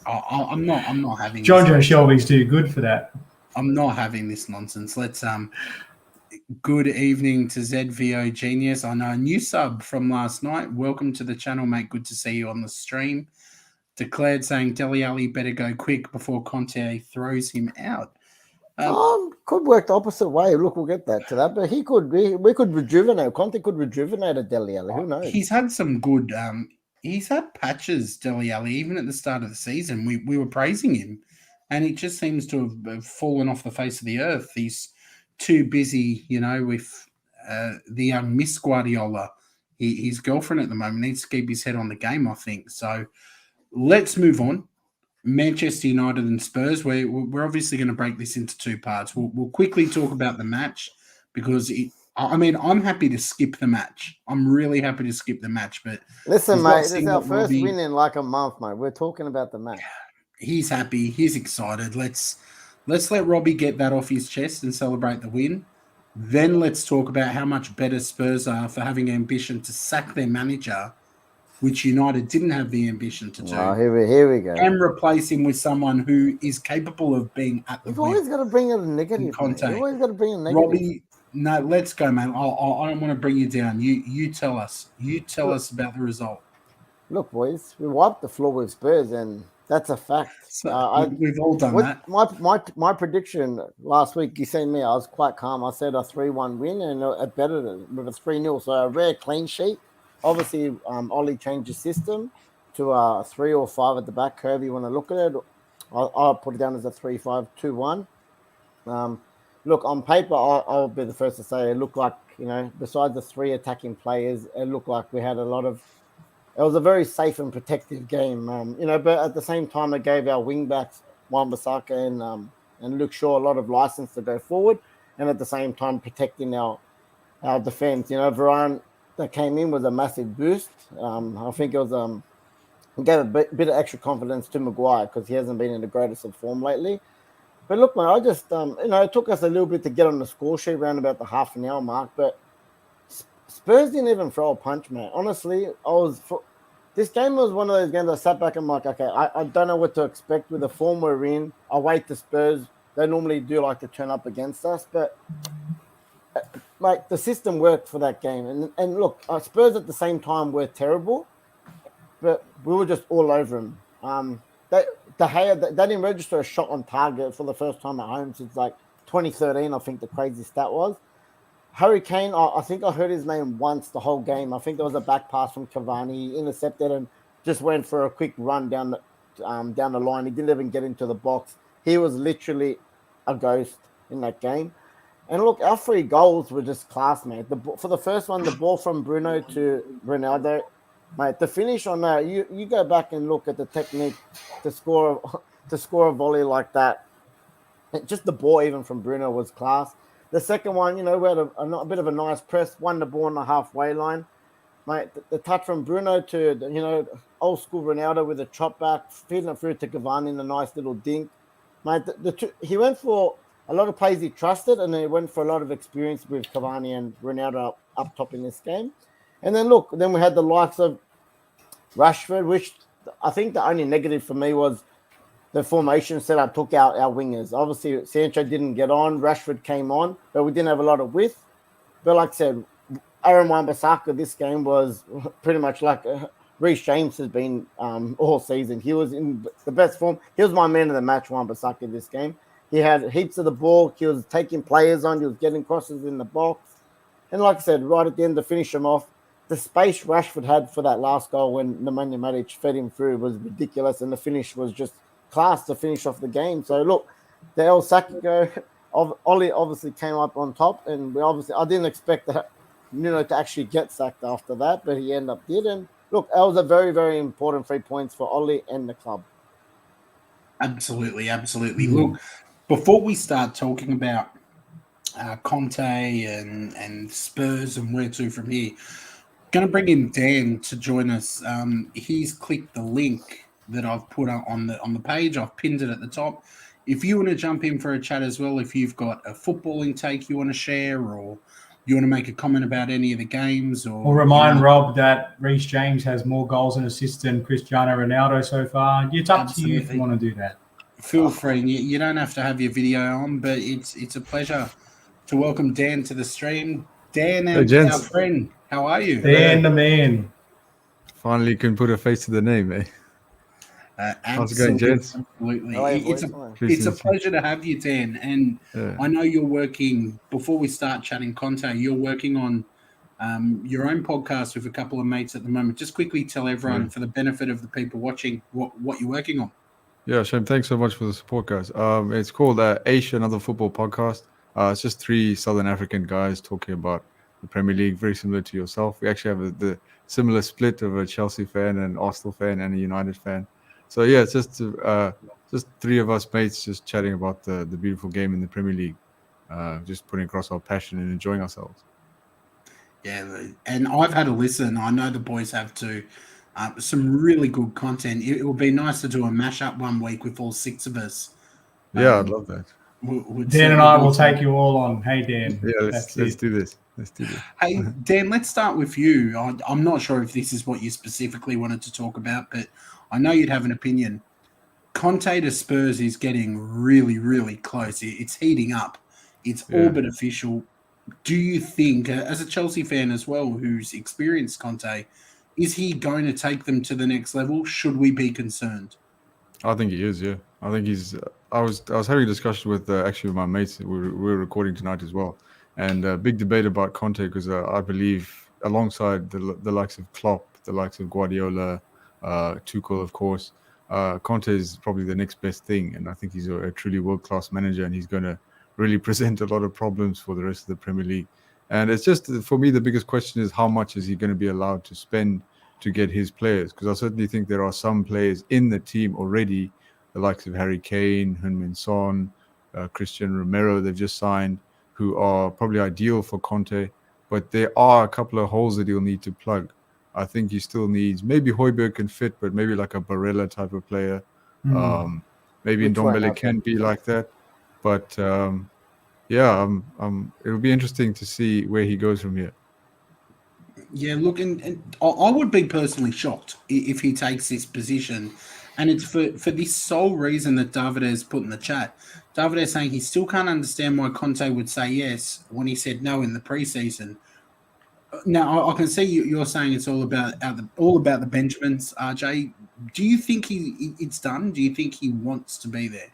I'm not having John Joe Shelby's too good for that. I'm not having this nonsense. Let's good evening to ZVO Genius. I know a new sub from last night. Welcome to the channel, mate. Good to see you on the stream. Declared saying Dele Alli better go quick before Conte throws him out. Could work the opposite way. Look, we'll get to that. But we could rejuvenate. Conte could rejuvenate a Dele Alli. Who knows? He's had some good. He's had patches, Dele Alli. Even at the start of the season, we were praising him, and it just seems to have fallen off the face of the earth. He's too busy, with the young Miss Guardiola. His girlfriend at the moment needs to keep his head on the game, I think. So let's move on. Manchester United and Spurs. We're obviously going to break this into two parts. We'll quickly talk about the match because I'm happy to skip the match. I'm really happy to skip the match. But listen, mate, this is our first win in like a month, mate. We're talking about the match. He's happy. He's excited. Let's let Robbie get that off his chest and celebrate the win. Then let's talk about how much better Spurs are for having ambition to sack their manager, which United didn't have the ambition to do. Oh, here we go. And replace him with someone who is capable of being at the You've always got to bring in a negative. Conte. You've always got to bring in a negative. No, let's go, man. I don't want to bring you down. You tell us. You tell us about the result. Look, boys, we wiped the floor with Spurs, and that's a fact. So we've all done that. My prediction last week, you seen me, I was quite calm. I said a 3-1 win, and it bettered it with a 3-0. So a rare clean sheet. Obviously, Ollie changed his system to a 3 or 5 at the back, however you want to look at it. I'll put it down as a 3-5-2-1. Look, on paper, I'll be the first to say it looked like, besides the 3 attacking players, it looked like we had it was a very safe and protective game, but at the same time, it gave our wing-backs, Wan-Bissaka and Luke Shaw, a lot of license to go forward, and at the same time, protecting our defense. Varane that came in was a massive boost. I think it was it gave a bit of extra confidence to Maguire because he hasn't been in the greatest of form lately. But look, man, I just, it took us a little bit to get on the score sheet around about the half an hour mark, but Spurs didn't even throw a punch, man. Honestly, this game was one of those games I sat back and I'm like, okay, I don't know what to expect with the form we're in. I wait the Spurs. They normally do like to turn up against us, but like the system worked for that game. And look, Spurs at the same time were terrible, but we were just all over them. They didn't register a shot on target for the first time at home since like 2013, I think the crazy stat was. Harry Kane, I think I heard his name once the whole game. I think there was a back pass from Cavani. He intercepted and just went for a quick run down the line. He didn't even get into the box. He was literally a ghost in that game. And look, our 3 goals were just class, mate. For the first one, the ball from Bruno to Ronaldo, mate. The finish on that, you go back and look at the technique to score a volley like that. Just the ball even from Bruno was class. The second one, we had a bit of a nice press, won the ball on the halfway line. Mate, the touch from Bruno to, old school Ronaldo with a chop back, feeding it through to Cavani in a nice little dink. Mate, he went for a lot of plays he trusted, and he went for a lot of experience with Cavani and Ronaldo up top in this game. And then we had the likes of Rashford, which I think the only negative for me was the formation setup took out our wingers. Obviously, Sancho didn't get on. Rashford came on, but we didn't have a lot of width. But like I said, Aaron Wan-Bissaka this game was pretty much like Reece James has been all season. He was in the best form. He was my man of the match, Wan-Bissaka, this game. He had heaps of the ball. He was taking players on. He was getting crosses in the box. And like I said, right at the end to finish him off, the space Rashford had for that last goal when Nemanja Matic fed him through was ridiculous, and the finish was just class to finish off the game. So look, the El Sacco of Ollie obviously came up on top, and I didn't expect that Nuno to actually get sacked after that, but he ended up did. And look, that was a very, very important 3 points for Ollie and the club. Absolutely. Look, before we start talking about Conte and Spurs and where to from here, going to bring in Dan to join us. He's clicked the link that I've put on the page. I've pinned it at the top. If you want to jump in for a chat as well, if you've got a footballing take you want to share, or you want to make a comment about any of the games, or remind Rob that Reece James has more goals and assists than Cristiano Ronaldo so far. It's up to you if you want to do that. Feel free. You don't have to have your video on, but it's a pleasure to welcome Dan to the stream. Dan, our friend, how are you? Dan the man. Finally can put a face to the name, eh? How's it going, gents? Absolutely. It's a pleasure to have you, Dan. And I know you're working, before we start chatting Conte, you're working on your own podcast with a couple of mates at the moment. Just quickly tell everyone, for the benefit of the people watching, what you're working on. Yeah, Shane, thanks so much for the support, guys. It's called Asia, Another Football Podcast. It's just 3 Southern African guys talking about the Premier League, very similar to yourself. We actually have the similar split of a Chelsea fan, an Arsenal fan, and a United fan. So yeah, it's just 3 of us mates just chatting about the beautiful game in the Premier League, just putting across our passion and enjoying ourselves. Yeah, and I've had a listen. I know the boys have too. Some really good content. It would be nice to do a mashup one week with all 6 of us. Yeah, I'd love that. Dan and I will take you all on. Hey, Dan. Yeah, let's do this. Hey, Dan, let's start with you. I'm not sure if this is what you specifically wanted to talk about, but I know you'd have an opinion. Conte to Spurs is getting really, really close. It's heating up. It's all but official. Do you think, as a Chelsea fan as well, who's experienced Conte, is he going to take them to the next level? Should we be concerned? I think he is. Yeah, I think he's. I was having a discussion with actually with my mates. We were recording tonight as well, and a big debate about Conte because I believe alongside the likes of Klopp, the likes of Guardiola, Tuchel, of course, Conte is probably the next best thing, and I think he's a truly world-class manager, and he's going to really present a lot of problems for the rest of the Premier League. And it's just for me the biggest question is how much is he going to be allowed to spend to get his players, because I certainly think there are some players in the team already, the likes of Harry Kane, Heung-min Son, Christian Romero, they've just signed, who are probably ideal for Conte, but there are a couple of holes that he'll need to plug. I think he still needs, maybe Højbjerg can fit, but maybe like a Barella type of player. Maybe Which won't Ndombele happen. can be like that. But yeah, it'll be interesting to see where he goes from here. Yeah, look, and I would be personally shocked if he takes this position. And it's for this sole reason that David has put in the chat. David is saying he still can't understand why Conte would say yes when he said no in the preseason. Now, I can see you're saying it's all about the Benjamins, RJ. Do you think it's done? Do you think he wants to be there?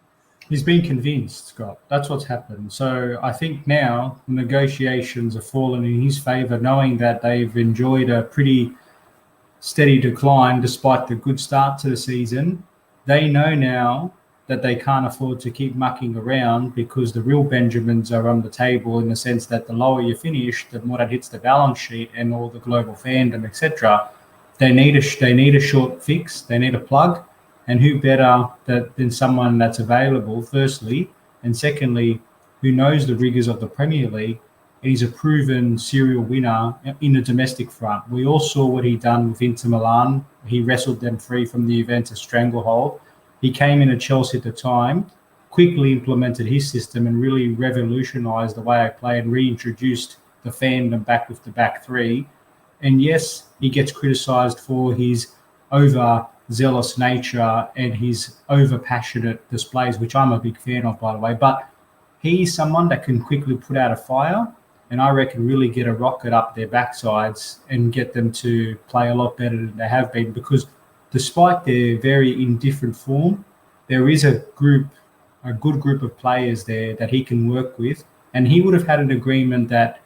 He's been convinced, Scott. That's what's happened. So I think now negotiations have fallen in his favour, knowing that they've enjoyed a pretty steady decline despite the good start to the season. They know now that they can't afford to keep mucking around because the real Benjamins are on the table, in the sense that the lower you finish, the more that hits the balance sheet and all the global fandom, etc. They need a short fix. They need a plug. And who better than someone that's available, firstly, and secondly, who knows the rigours of the Premier League, and he's a proven serial winner in the domestic front. We all saw what he done with Inter Milan. He wrestled them free from the Juventus stranglehold. He came in at Chelsea at the time, quickly implemented his system and really revolutionised the way I play and reintroduced the fandom back with the back three. And yes, he gets criticised for his overzealous nature and his over-passionate displays, which I'm a big fan of, by the way. But he's someone that can quickly put out a fire, and I reckon really get a rocket up their backsides and get them to play a lot better than they have been, because despite their very indifferent form, there is a good group of players there that he can work with. And he would have had an agreement that,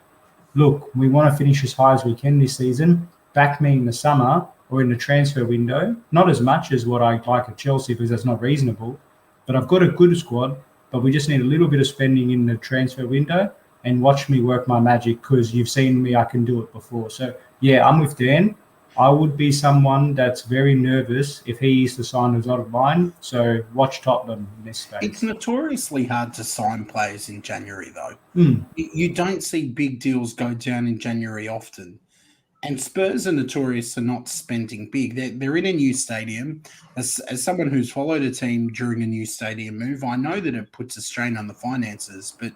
look, we want to finish as high as we can this season. Back me in the summer or in the transfer window. Not as much as what I like at Chelsea, because that's not reasonable. But I've got a good squad, but we just need a little bit of spending in the transfer window, and watch me work my magic, because you've seen me, I can do it before. So, yeah, I'm with Dan. I would be someone that's very nervous if he is to sign a dotted line. So watch Tottenham in this space. It's notoriously hard to sign players in January, though. You don't see big deals go down in January often. And Spurs are notorious for not spending big. They're in a new stadium. As someone who's followed a team during a new stadium move, I know that it puts a strain on the finances, but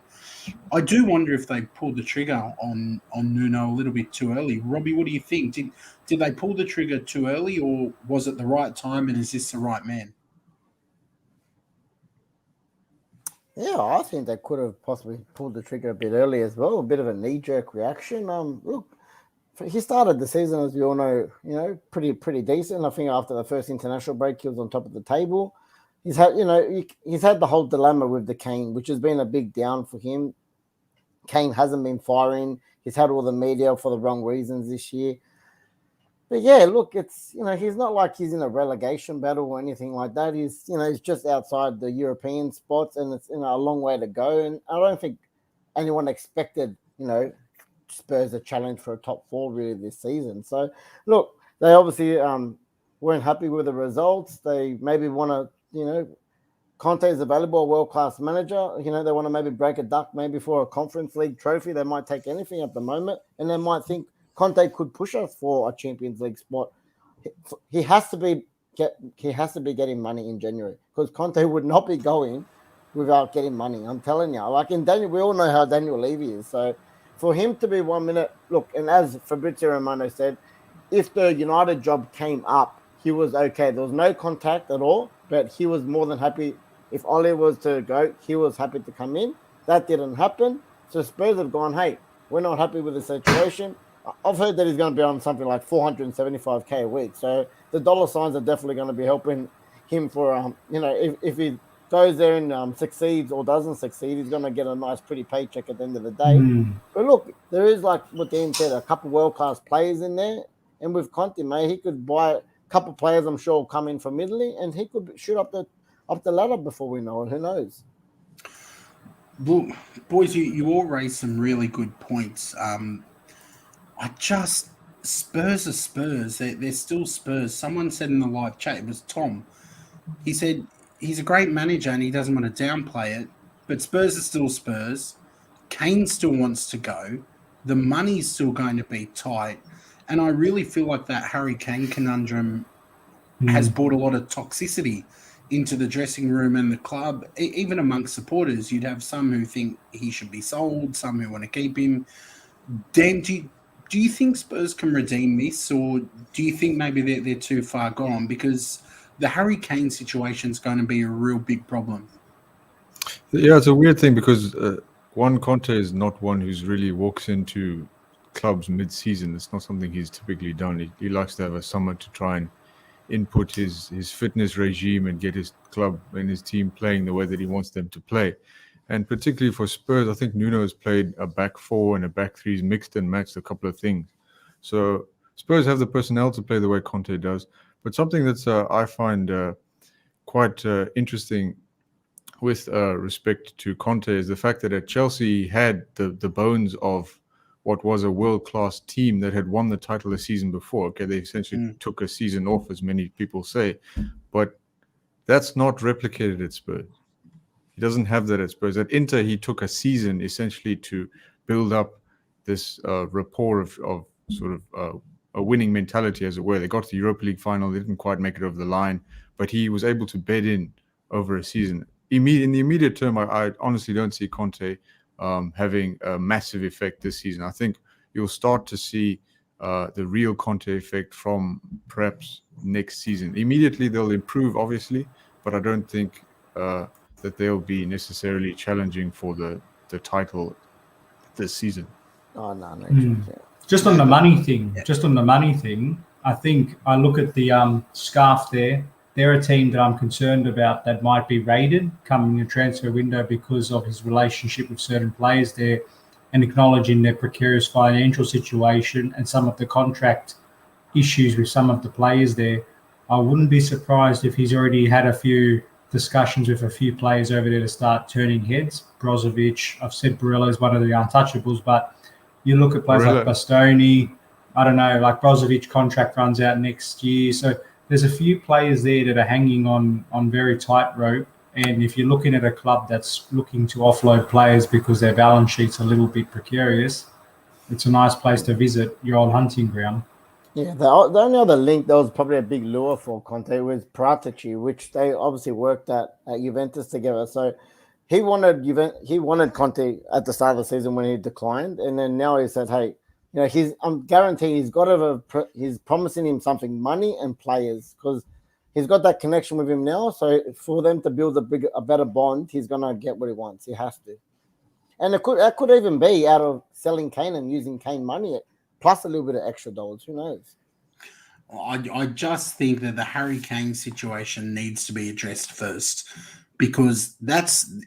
I do wonder if they pulled the trigger on Nuno a little bit too early. Robbie, what do you think? Did they pull the trigger too early, or was it the right time, and is this the right man? Yeah, I think they could have possibly pulled the trigger a bit early as well. A bit of a knee-jerk reaction. Look, he started the season, as we all know, pretty decent. I think after the first international break, he was on top of the table. He's had the whole dilemma with the Kane, which has been a big down for him. Kane hasn't been firing. He's had all the media for the wrong reasons this year. But yeah, look, it's, he's not like he's in a relegation battle or anything like that. He's just outside the European spots, and it's, a long way to go. And I don't think anyone expected, Spurs a challenge for a top four really this season. So look, they obviously weren't happy with the results. They maybe want to, Conte is available, a world-class manager. They want to maybe break a duck maybe for a Conference League trophy. They might take anything at the moment, and they might think Conte could push us for a Champions League spot. He has to be getting money in January, because Conte would not be going without getting money. I'm telling you, like in Daniel, we all know how Daniel Levy is. So for him to be 1 minute, look, and as Fabrizio Romano said, if the United job came up, he was okay. There was no contact at all, but he was more than happy. If Ole was to go, he was happy to come in. That didn't happen. So Spurs have gone, hey, We're not happy with the situation. I've heard that he's going to be on something like 475k a week. So the dollar signs are definitely going to be helping him for, if he goes there and succeeds or doesn't succeed, he's going to get a nice, pretty paycheck at the end of the day. But look, there is, like what Dean said, a couple world-class players in there. And with Conte, mate, he could buy a couple players, I'm sure, will come in from Italy, and he could shoot up the ladder before we know it. Who knows? Well, boys, you all raised some really good points. Spurs are Spurs. They're still Spurs. Someone said in the live chat, it was Tom. He said he's a great manager and he doesn't want to downplay it, but Spurs are still Spurs. Kane still wants to go. The money's still going to be tight. And I really feel like that Harry Kane conundrum has brought a lot of toxicity into the dressing room and the club. Even amongst supporters, you'd have some who think he should be sold, some who want to keep him. Dan, do you think Spurs can redeem this, or do you think maybe they're too far gone? Because the Harry Kane situation is going to be a real big problem. Yeah, it's a weird thing because Conte is not one who's really walks into clubs mid-season. It's not something he's typically done. He likes to have a summer to try and input his fitness regime and get his club and his team playing the way that he wants them to play. And particularly for Spurs, I think Nuno has played a back four and a back three, mixed and matched a couple of things. So Spurs have the personnel to play the way Conte does. But something that's I find quite interesting with respect to Conte is the fact that at Chelsea he had the bones of what was a world-class team that had won the title the season before. Okay, they essentially took a season off, as many people say. But that's not replicated at Spurs. He doesn't have that at Spurs. At Inter, he took a season essentially to build up this rapport of sort of a winning mentality, as it were. They got to the Europa League final. They didn't quite make it over the line, but he was able to bed in over a season. In the immediate term, I honestly don't see Conte having a massive effect this season. I think you'll start to see the real Conte effect from perhaps next season. Immediately, they'll improve, obviously, but I don't think that they'll be necessarily challenging for the title this season. Oh, no. Just on the money thing, I think I look at the scarf there. They're a team that I'm concerned about that might be raided coming in the transfer window because of his relationship with certain players there and acknowledging their precarious financial situation and some of the contract issues with some of the players there. I wouldn't be surprised if he's already had a few discussions with a few players over there to start turning heads. Brozovic, I've said Barella is one of the untouchables, but you look at players like Bastoni, I don't know, like Brozovic contract runs out next year. So there's a few players there that are hanging on very tight rope. And if you're looking at a club that's looking to offload players because their balance sheet's a little bit precarious, it's a nice place to visit, your old hunting ground. Yeah, the only other link that was probably a big lure for Conte was Paratici, which they obviously worked at Juventus together. So he wanted Conte at the start of the season when he declined, and then now he said, "Hey, I'm guaranteed he's promising him something, money and players, because he's got that connection with him now. So for them to build a better bond, he's gonna get what he wants. He has to, and that could even be out of selling Kane and using Kane money." Plus a little bit of extra dollars. Who knows? I just think that the Harry Kane situation needs to be addressed first, because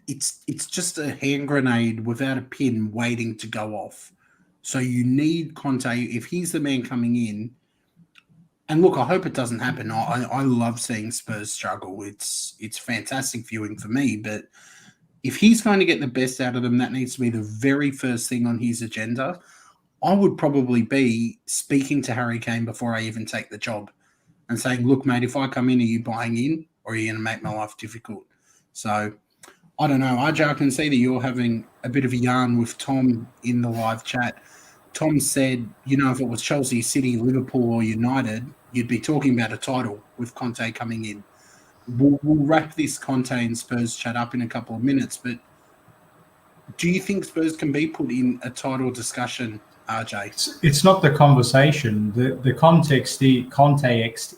it's just a hand grenade without a pin waiting to go off. So you need Conte, if he's the man coming in. And look, I hope it doesn't happen. I love seeing Spurs struggle. It's fantastic viewing for me. But if he's going to get the best out of them, that needs to be the very first thing on his agenda. I would probably be speaking to Harry Kane before I even take the job and saying, look, mate, if I come in, are you buying in or are you going to make my life difficult? So I don't know. RJ, I can see that you're having a bit of a yarn with Tom in the live chat. Tom said, if it was Chelsea, City, Liverpool or United, you'd be talking about a title with Conte coming in. We'll wrap this Conte and Spurs chat up in a couple of minutes, but do you think Spurs can be put in a title discussion, RJ? It's not the conversation. The context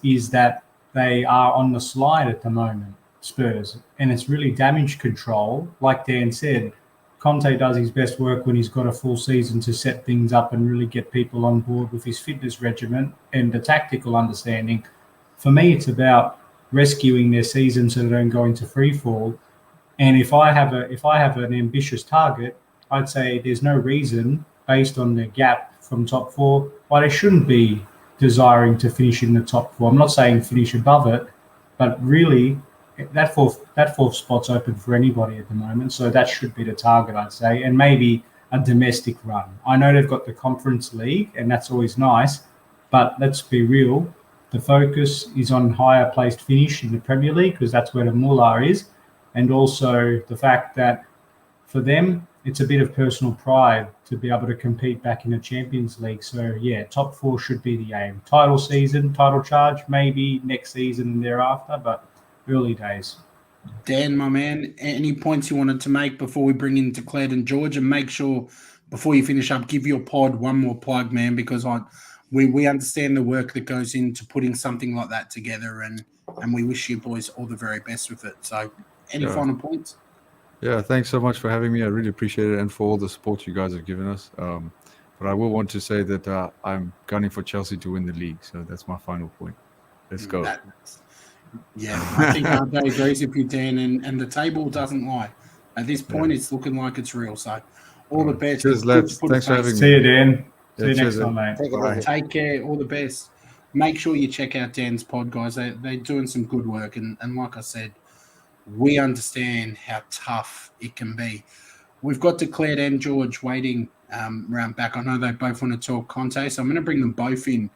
is that they are on the slide at the moment, Spurs, and it's really damage control. Like Dan said, Conte does his best work when he's got a full season to set things up and really get people on board with his fitness regimen and the tactical understanding. For me, it's about rescuing their season so they don't go into free fall. And if I have an ambitious target, I'd say there's no reason, based on the gap from top four, why they shouldn't be desiring to finish in the top four. I'm not saying finish above it, but really that fourth spot's open for anybody at the moment. So that should be the target, I'd say, and maybe a domestic run. I know they've got the Conference League, and that's always nice, but let's be real. The focus is on higher placed finish in the Premier League because that's where the mullah is, and also the fact that for them, it's a bit of personal pride to be able to compete back in the Champions League. So, yeah, top four should be the aim. Title season, title charge, maybe next season and thereafter, but early days. Dan, my man, any points you wanted to make before we bring in Declared and George? And make sure, before you finish up, give your pod one more plug, man, because we understand the work that goes into putting something like that together, and we wish you boys all the very best with it. So, any final points? Yeah, thanks so much for having me. I really appreciate it, and for all the support you guys have given us. But I will want to say that I'm gunning for Chelsea to win the league, so that's my final point. Let's go. I think RJ agrees with you, Dan, and the table doesn't lie. At this point, it's looking like it's real. So, all the best. Cheers, lads. Thanks for having me. See you, Dan. See you cheers, next time, mate. Take care. All the best. Make sure you check out Dan's pod, guys. They're doing some good work, and like I said, we understand how tough it can be. We've got Declared and George waiting round back. I know they both want to talk Conte, so I'm going to bring them both in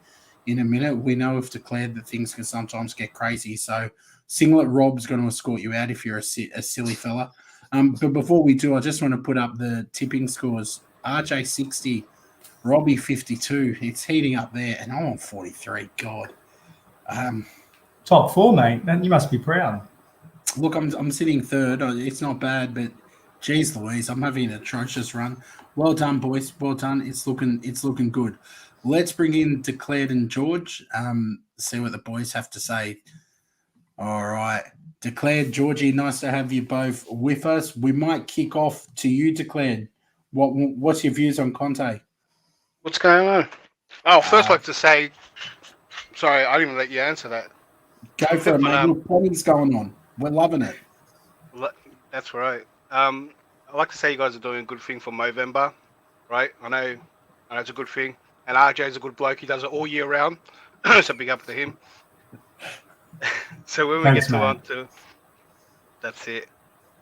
a minute. We know we've declared that things can sometimes get crazy, so Singlet Rob's going to escort you out if you're a silly fella. But before we do, I just want to put up the tipping scores. RJ 60, Robbie 52. It's heating up there, and I'm on 43. God. Top four, mate. You must be proud. Look, I'm sitting third. It's not bad, but geez Louise, I'm having an atrocious run. Well done, boys. Well done. It's looking good. Let's bring in Declared and George. See what the boys have to say. All right. Declared, Georgie, nice to have you both with us. We might kick off to you, Declared. What's your views on Conte? What's going on? Oh, first I'd like to say, sorry, I didn't even let you answer that. Go for it, mate. Look, plenty's going on. We're loving it. That's right. I'd like to say you guys are doing a good thing for Movember, right? I know it's a good thing. And RJ's a good bloke. He does it all year round. So big up to him. So when we get to that's it.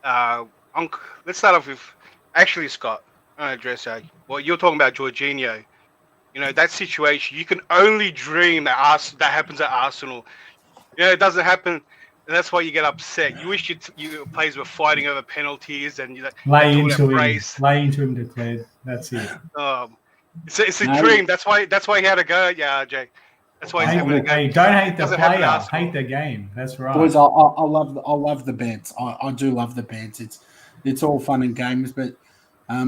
Let's start off with, actually, Scott, I address that. Well, you're talking about Jorginho. You know, that situation, you can only dream that happens at Arsenal. You know, it doesn't happen. And that's why you get upset. You wish your players were fighting over penalties and lay into him, Declared. That's it. It's a dream. That's why he had to go. Yeah, RJ. That's why he's having a go. Hey, don't hate the player. Hate the game. That's right. Boys, I love the bants. I do love the bants. It's all fun and games, but I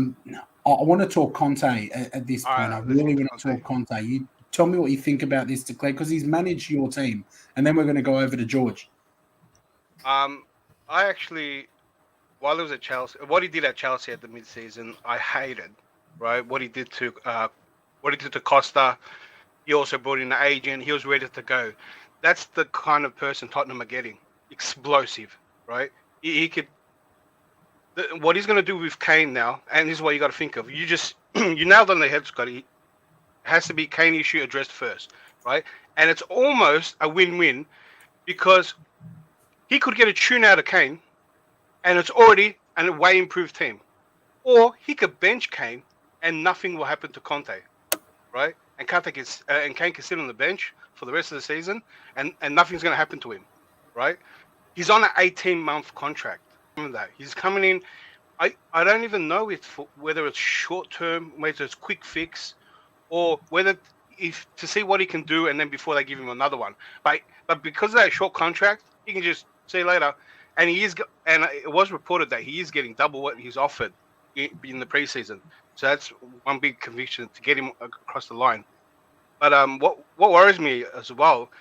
want to talk Conte at this point. I really want to talk Conte. You tell me what you think about this, Declared, because he's managed your team, and then we're going to go over to George. I actually, while he was at Chelsea, what he did at Chelsea at the mid-season, I hated. Right, what he did to Costa. He also brought in an agent. He was ready to go. That's the kind of person Tottenham are getting. Explosive, right? He could. What he's going to do with Kane now, and this is what you got to think of. You nailed on the head, Scotty. It has to be Kane issue addressed first, right? And it's almost a win-win because he could get a tune out of Kane, and it's already a way improved team. Or he could bench Kane, and nothing will happen to Conte, right? And Kane can sit on the bench for the rest of the season, and nothing's going to happen to him, right? He's on an 18-month contract. Remember that. He's coming in. I don't even know whether it's short-term, whether it's quick fix, or whether to see what he can do, and then before they give him another one. But because of that short contract, he can just see you later. And it was reported that he is getting double what he's offered in the preseason. So that's one big conviction to get him across the line. But what worries me as well,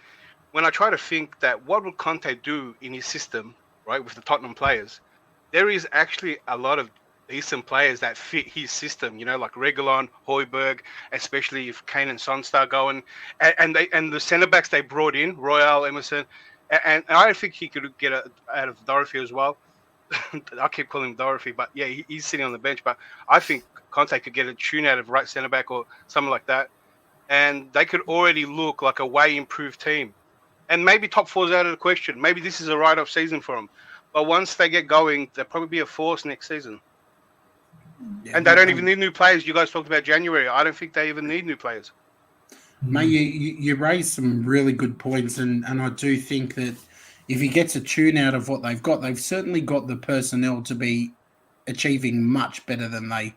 when I try to think that what would Conte do in his system, right, with the Tottenham players, there is actually a lot of decent players that fit his system, like Reguilon, Højbjerg, especially if Kane and Son start going, and the centre backs they brought in, Royale, Emerson, and I think he could get out of Dorothy as well. I keep calling him Dorothy, but yeah, he's sitting on the bench. But I think Conte could get a tune out of right centre back or something like that, and they could already look like a way improved team. And maybe top four's out of the question. Maybe this is a write-off season for them. But once they get going, they'll probably be a force next season. Yeah, and they don't even need new players. You guys talked about January. I don't think they even need new players. Mate, you raised some really good points, and I do think that if he gets a tune out of what they've got, they've certainly got the personnel to be achieving much better than they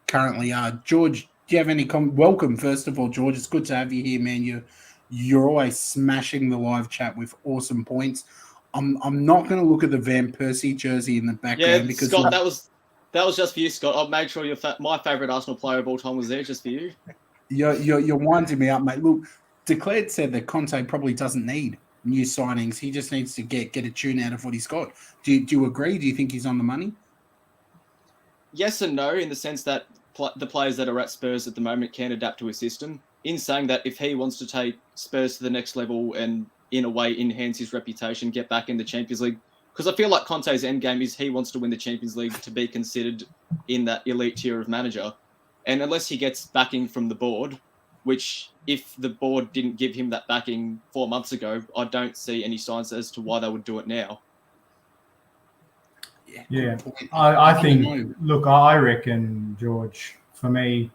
currently are. George, do you have any welcome, first of all, George? It's good to have you here, man. You're always smashing the live chat with awesome points. I'm not going to look at the Van Persie jersey in the background because Scott, that was just for you, Scott. I've made sure my favourite Arsenal player of all time was there just for you. You're winding me up, mate. Look, Declared said that Conte probably doesn't need new signings. He just needs to get a tune out of what he's got. Do you agree? Do you think he's on the money? Yes and no, in the sense that the players that are at Spurs at the moment can adapt to his system. In saying that, if he wants to take Spurs to the next level and, in a way, enhance his reputation, get back in the Champions League, because I feel like Conte's endgame is he wants to win the Champions League to be considered in that elite tier of manager. And unless he gets backing from the board, which if the board didn't give him that backing 4 months ago, I don't see any signs as to why they would do it now. Yeah. I think, look, I reckon, George, for me,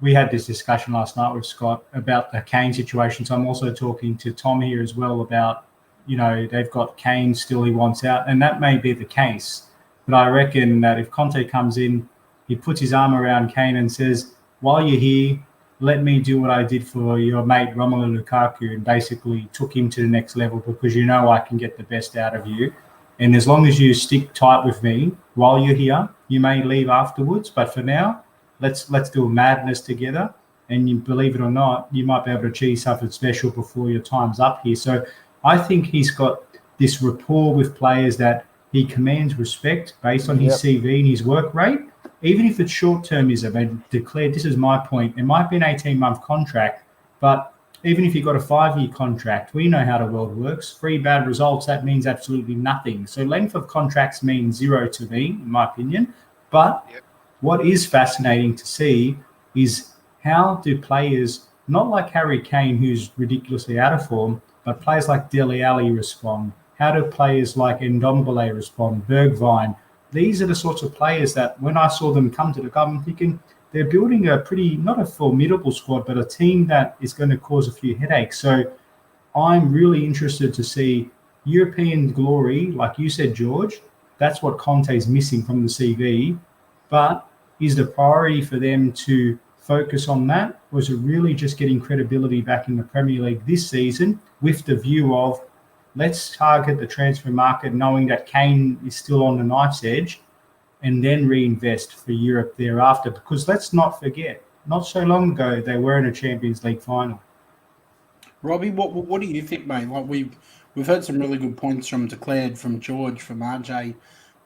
we had this discussion last night with Scott about the Kane situation. So I'm also talking to Tom here as well about, they've got Kane still he wants out. And that may be the case. But I reckon that if Conte comes in, he puts his arm around Kane and says, while you're here, let me do what I did for your mate Romelu Lukaku, and basically took him to the next level because I can get the best out of you. And as long as you stick tight with me while you're here, you may leave afterwards. But for now, let's do a madness together. And you believe it or not, you might be able to achieve something special before your time's up here. So I think he's got this rapport with players that he commands respect based on his CV and his work rate. Even if it's short-termism, and Declared, this is my point, it might be an 18-month contract, but even if you've got a 5-year contract, we know how the world works. 3 bad results, that means absolutely nothing. So length of contracts means zero to me, in my opinion. But what is fascinating to see is how do players, not like Harry Kane, who's ridiculously out of form, but players like Dele Alli respond? How do players like Ndombele respond, Bergwijn? These are the sorts of players that when I saw them come to the club, I'm thinking they're building a pretty, not a formidable squad, but a team that is going to cause a few headaches. So I'm really interested to see European glory, like you said, George. That's what Conte's missing from the CV. But is the priority for them to focus on that? Or is it really just getting credibility back in the Premier League this season with the view of let's target the transfer market knowing that Kane is still on the knife's edge and then reinvest for Europe thereafter? Because let's not forget, not so long ago, they were in a Champions League final. Robbie, what do you think, mate? Like we've heard some really good points from Declared, from George, from RJ.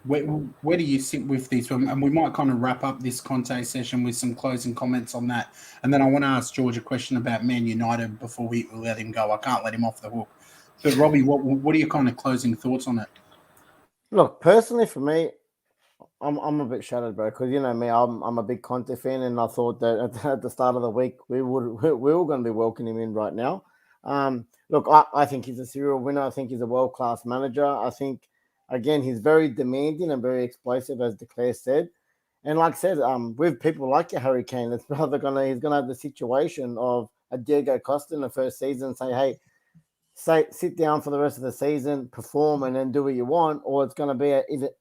Where do you sit with this? And we might kind of wrap up this Conte session with some closing comments on that. And then I want to ask George a question about Man United before we let him go. I can't let him off the hook. But Robbie, what are your kind of closing thoughts on it? Look, personally for me, I'm a bit shattered, bro, because me, I'm a big Conte fan, and I thought that at the start of the week we were going to be welcoming him in right now. Look, I think he's a serial winner. I think he's a world-class manager. I think, again, he's very demanding and very explosive, as Declare said. And like I said, with people like Harry Kane, he's gonna have the situation of a Diego Costa in the first season, say, hey, sit down for the rest of the season, perform, and then do what you want, or it's going to be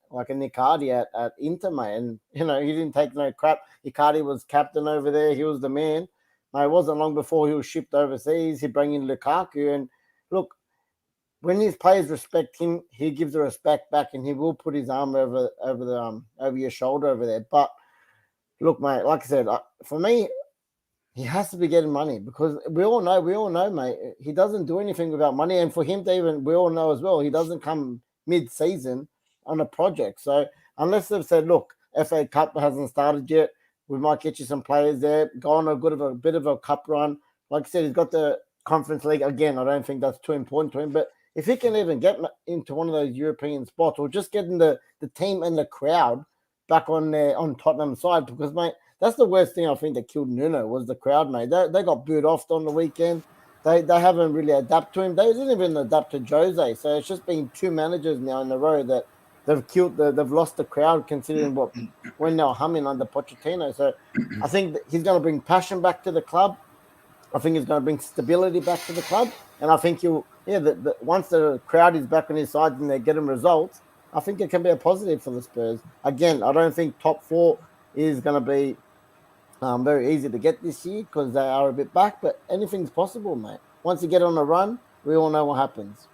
like a Icardi at Inter, mate. And, he didn't take no crap. Icardi was captain over there. He was the man. Mate, it wasn't long before he was shipped overseas. He bring in Lukaku. And, look, when these players respect him, he gives the respect back, and he will put his arm over your shoulder over there. But, look, mate, like I said, for me, he has to be getting money because we all know, mate, he doesn't do anything without money. And for him to even, we all know as well, he doesn't come mid-season on a project. So unless they've said, look, FA Cup hasn't started yet. We might get you some players there. Go on a bit of a cup run. Like I said, he's got the Conference League. Again, I don't think that's too important to him. But if he can even get into one of those European spots, or just getting the team and the crowd back on Tottenham's side, because, mate, that's the worst thing I think that killed Nuno was the crowd, mate. They got booed off on the weekend. They haven't really adapted to him. They didn't even adapt to Jose. So it's just been 2 managers now in a row that they've lost the crowd, considering when they were humming under Pochettino. So I think that he's going to bring passion back to the club. I think he's going to bring stability back to the club. And I think once the crowd is back on his side and they're getting results, I think it can be a positive for the Spurs. Again, I don't think top 4 is going to be very easy to get this year because they are a bit back, but anything's possible, mate. Once you get on a run, we all know what happens.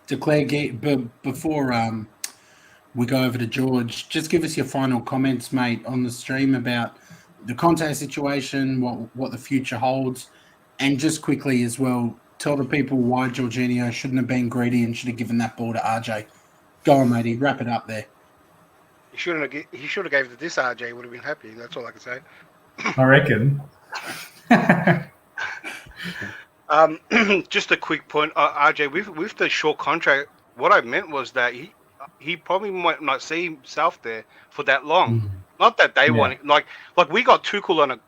Declare, before we go over to George, just give us your final comments, mate, on the stream about the Conte situation, what the future holds, and just quickly as well, tell the people why Jorginho shouldn't have been greedy and should have given that ball to RJ. Go on, matey, wrap it up there. He should have gave it to this RJ. Would have been happy. That's all I can say. I reckon. Just a quick point, RJ. With the short contract, what I meant was that he probably might not see himself there for that long. Not that they want it. Like we got Tuchel on an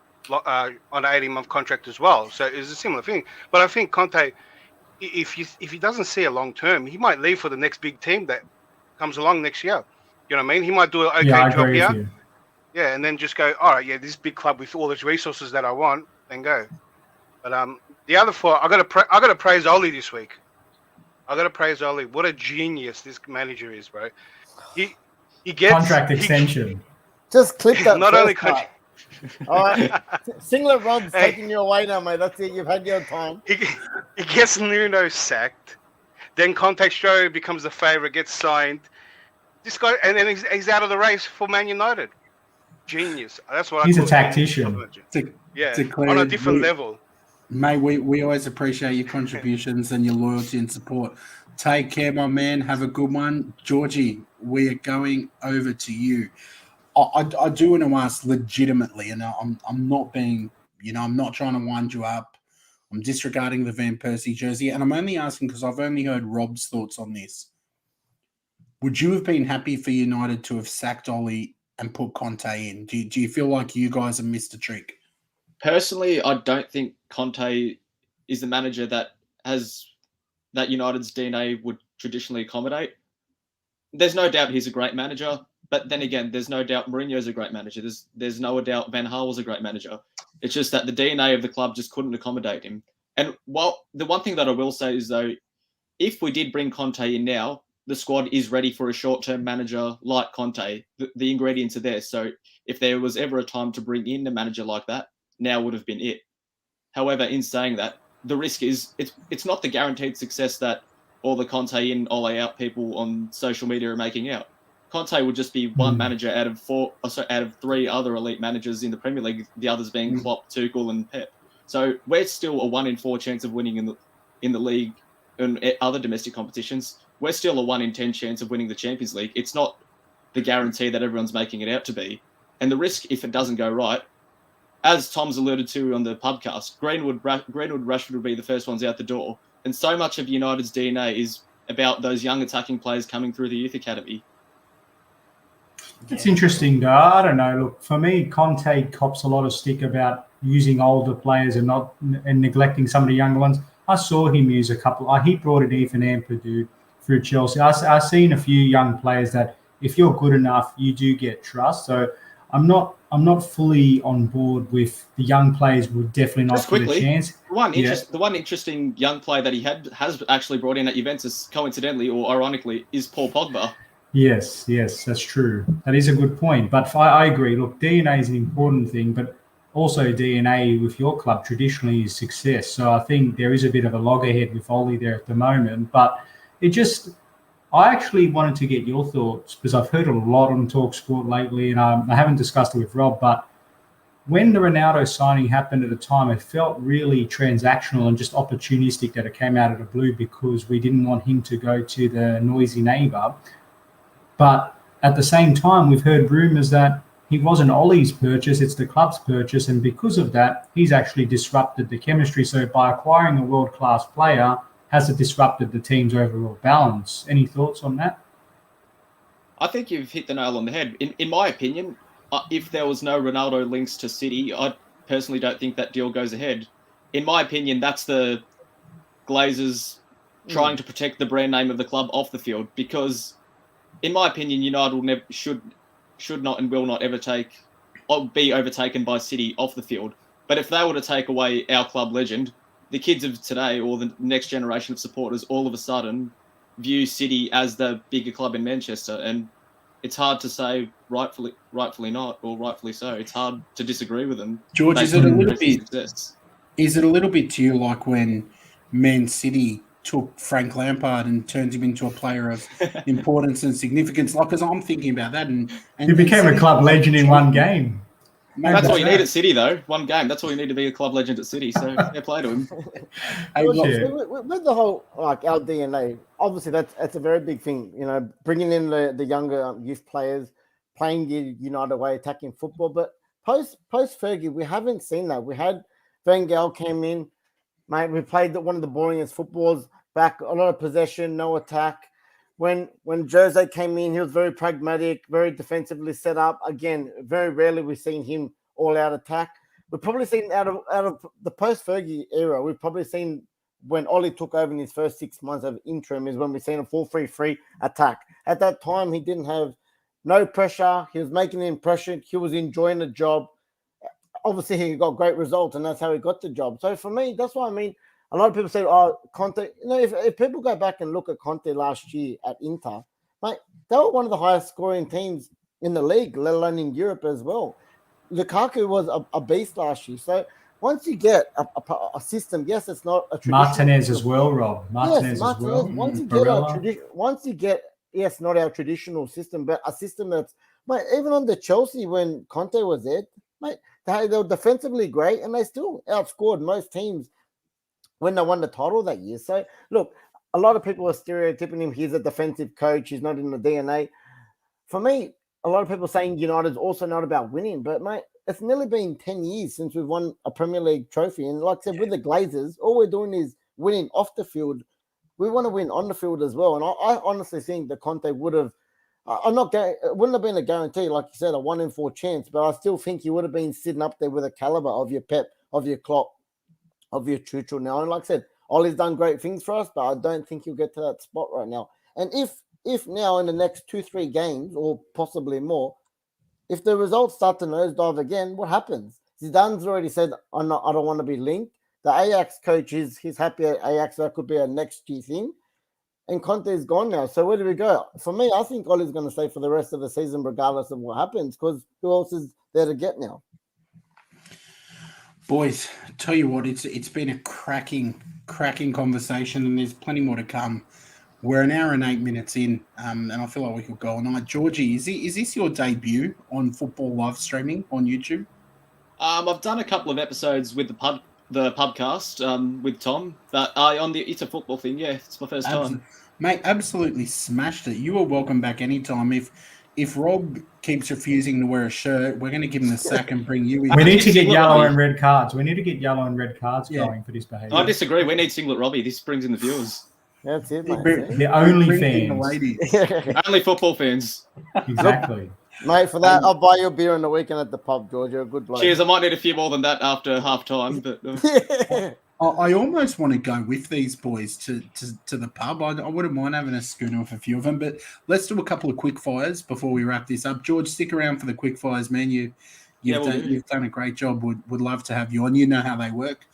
18-month contract as well, so it's a similar thing. But I think Conte, if he doesn't see a long term, he might leave for the next big team that comes along next year. You know what I mean? He might do an okay job here. Yeah, and then just go, all right, yeah, this big club with all these resources that I want, then go. But the other 4, I got to praise Oli this week. I got to praise Oli. What a genius this manager is, bro. He gets contract extension. Just clip that. Not only part. All right, Singlet Rod's taking you away now, mate. That's it. You've had your time. He gets Nuno sacked. Then Conte Show becomes the favourite, gets signed. This guy, and then he's out of the race for Man United. Genius. That's what he's a tactician. On a different level. Mate, we always appreciate your contributions and your loyalty and support. Take care, my man. Have a good one. Georgie, we are going over to you. I do want to ask legitimately, and I'm not being, I'm not trying to wind you up. I'm disregarding the Van Persie jersey, and I'm only asking because I've only heard Rob's thoughts on this. Would you have been happy for United to have sacked Oli and put Conte in? Do you feel like you guys have missed a trick? Personally, I don't think Conte is the manager that United's DNA would traditionally accommodate. There's no doubt he's a great manager, but then again, there's no doubt Mourinho's a great manager. There's no doubt Van Gaal was a great manager. It's just that the DNA of the club just couldn't accommodate him. And the one thing that I will say is, though, if we did bring Conte in now, the squad is ready for a short-term manager like Conte. The ingredients are there. So if there was ever a time to bring in a manager like that, now would have been it. However, in saying that, the risk is it's not the guaranteed success that all the Conte in, Ole out people on social media are making out. Conte would just be one manager out of 3 other elite managers in the Premier League, the others being Klopp, Tuchel and Pep. So we're still a 1 in 4 chance of winning in the league and other domestic competitions. We're still a 1 in 10 chance of winning the Champions League. It's not the guarantee that everyone's making it out to be. And the risk, if it doesn't go right, as Tom's alluded to on the podcast, Greenwood, Rashford will be the first ones out the door. And so much of United's DNA is about those young attacking players coming through the youth academy. It's interesting, though. I don't know. Look, for me, Conte cops a lot of stick about using older players and neglecting some of the younger ones. I saw him use a couple. He brought in Ethan Ampadu through Chelsea. I've seen a few young players that, if you're good enough, you do get trust. So I'm not fully on board with the young players would definitely not get a chance. The one interesting young player that he has actually brought in at Juventus, coincidentally or ironically, is Paul Pogba. Yes, that's true. That is a good point. But I agree. Look, DNA is an important thing, but also DNA with your club traditionally is success. So I think there is a bit of a loggerhead with Oli there at the moment. But I actually wanted to get your thoughts because I've heard a lot on TalkSport lately, and I haven't discussed it with Rob, but when the Ronaldo signing happened at the time, it felt really transactional and just opportunistic that it came out of the blue because we didn't want him to go to the noisy neighbour. But at the same time, we've heard rumours that he wasn't Ollie's purchase, it's the club's purchase, and because of that, he's actually disrupted the chemistry. So by acquiring a world-class player, has it disrupted the team's overall balance? Any thoughts on that? I think you've hit the nail on the head. In my opinion, if there was no Ronaldo links to City, I personally don't think that deal goes ahead. In my opinion, that's the Glazers trying to protect the brand name of the club off the field, because in my opinion, United will never, should not and will not ever be overtaken by City off the field. But if they were to take away our club legend, the kids of today or the next generation of supporters all of a sudden view City as the bigger club in Manchester, and it's hard to say rightfully not or rightfully so. It's hard to disagree with them. George, is it a little bit to you like when Man City took Frank Lampard and turned him into a player of importance and significance? Like, because I'm thinking about that, and he became a club legend in one game. That's all you need at City, though. One game. That's all you need to be a club legend at City. So fair play to him. With the whole our DNA, obviously that's a very big thing. You know, bringing in the younger youth players, playing the United way, attacking football. But post Fergie, we haven't seen that. We had Van Gaal came in, mate. We played one of the boringest footballs. Back, a lot of possession, no attack. When Jose came in, he was very pragmatic, very defensively set up. Again, very rarely we've seen him all-out attack. We've probably seen out of the post-Fergie era, we've probably seen when Ollie took over in his first 6 months of interim is when we've seen a 4-3-3 attack. At that time, he didn't have no pressure. He was making an impression. He was enjoying the job. Obviously, he got great results, and that's how he got the job. So for me, that's what I mean. A lot of people say, "Oh, Conte." You know, if people go back and look at Conte last year at Inter, like they were one of the highest scoring teams in the league, let alone in Europe as well. Lukaku was a beast last year. So once you get a system, yes, it's not a traditional Martinez system. as well, Rob. Martinez as well. Once you get yes, not our traditional system, but a system that's mate, even on the Chelsea when Conte was there, mate, they were defensively great and they still outscored most teams when they won the title that year. So, look, a lot of people are stereotyping him. He's a defensive coach. He's not in the DNA. For me, a lot of people saying United's also not about winning. But, mate, it's nearly been 10 years since we've won a Premier League trophy. And like I said, with the Glazers, all we're doing is winning off the field. We want to win on the field as well. And I honestly think that Conte would have it wouldn't have been a guarantee, like you said, a 1 in 4 chance. But I still think he would have been sitting up there with a caliber of your Pep, of your Klopp, of your Tuchel now. And like I said, Ollie's done great things for us, but I don't think he'll get to that spot right now. And if now in the next 2-3 games or possibly more, if the results start to nosedive again, what happens? Zidane's already said, I don't want to be linked. The Ajax coach he's happy at Ajax. That could be a next year thing. And Conte is gone now. So where do we go? For me, I think Ollie's going to stay for the rest of the season, regardless of what happens, because who else is there to get now? Boys, tell you what, it's been a cracking conversation, and there's plenty more to come. We're an hour and 8 minutes in, and I feel like we could go all night. Georgie, is this your debut on football live streaming on YouTube? I've done a couple of episodes with the pubcast with Tom, but on the It's a Football thing, yeah, it's my first time. Mate, absolutely smashed it. You are welcome back anytime. If Rob keeps refusing to wear a shirt, we're going to give him the sack and bring you in. We need to get yellow and red cards. We need to get yellow and red cards going for this behaviour. I disagree. We need Singlet Robbie. This brings in the viewers. That's it, mate. The only fans. Only football fans. Exactly. Mate, for that, I'll buy you a beer on the weekend at the pub, George. You're a good bloke. Cheers. I might need a few more than that after half time. But I almost want to go with these boys to the pub. I wouldn't mind having a schooner with a few of them, but let's do a couple of quick fires before we wrap this up. George, stick around for the quick fires, man. You've done a great job. Would love to have you on. You know how they work.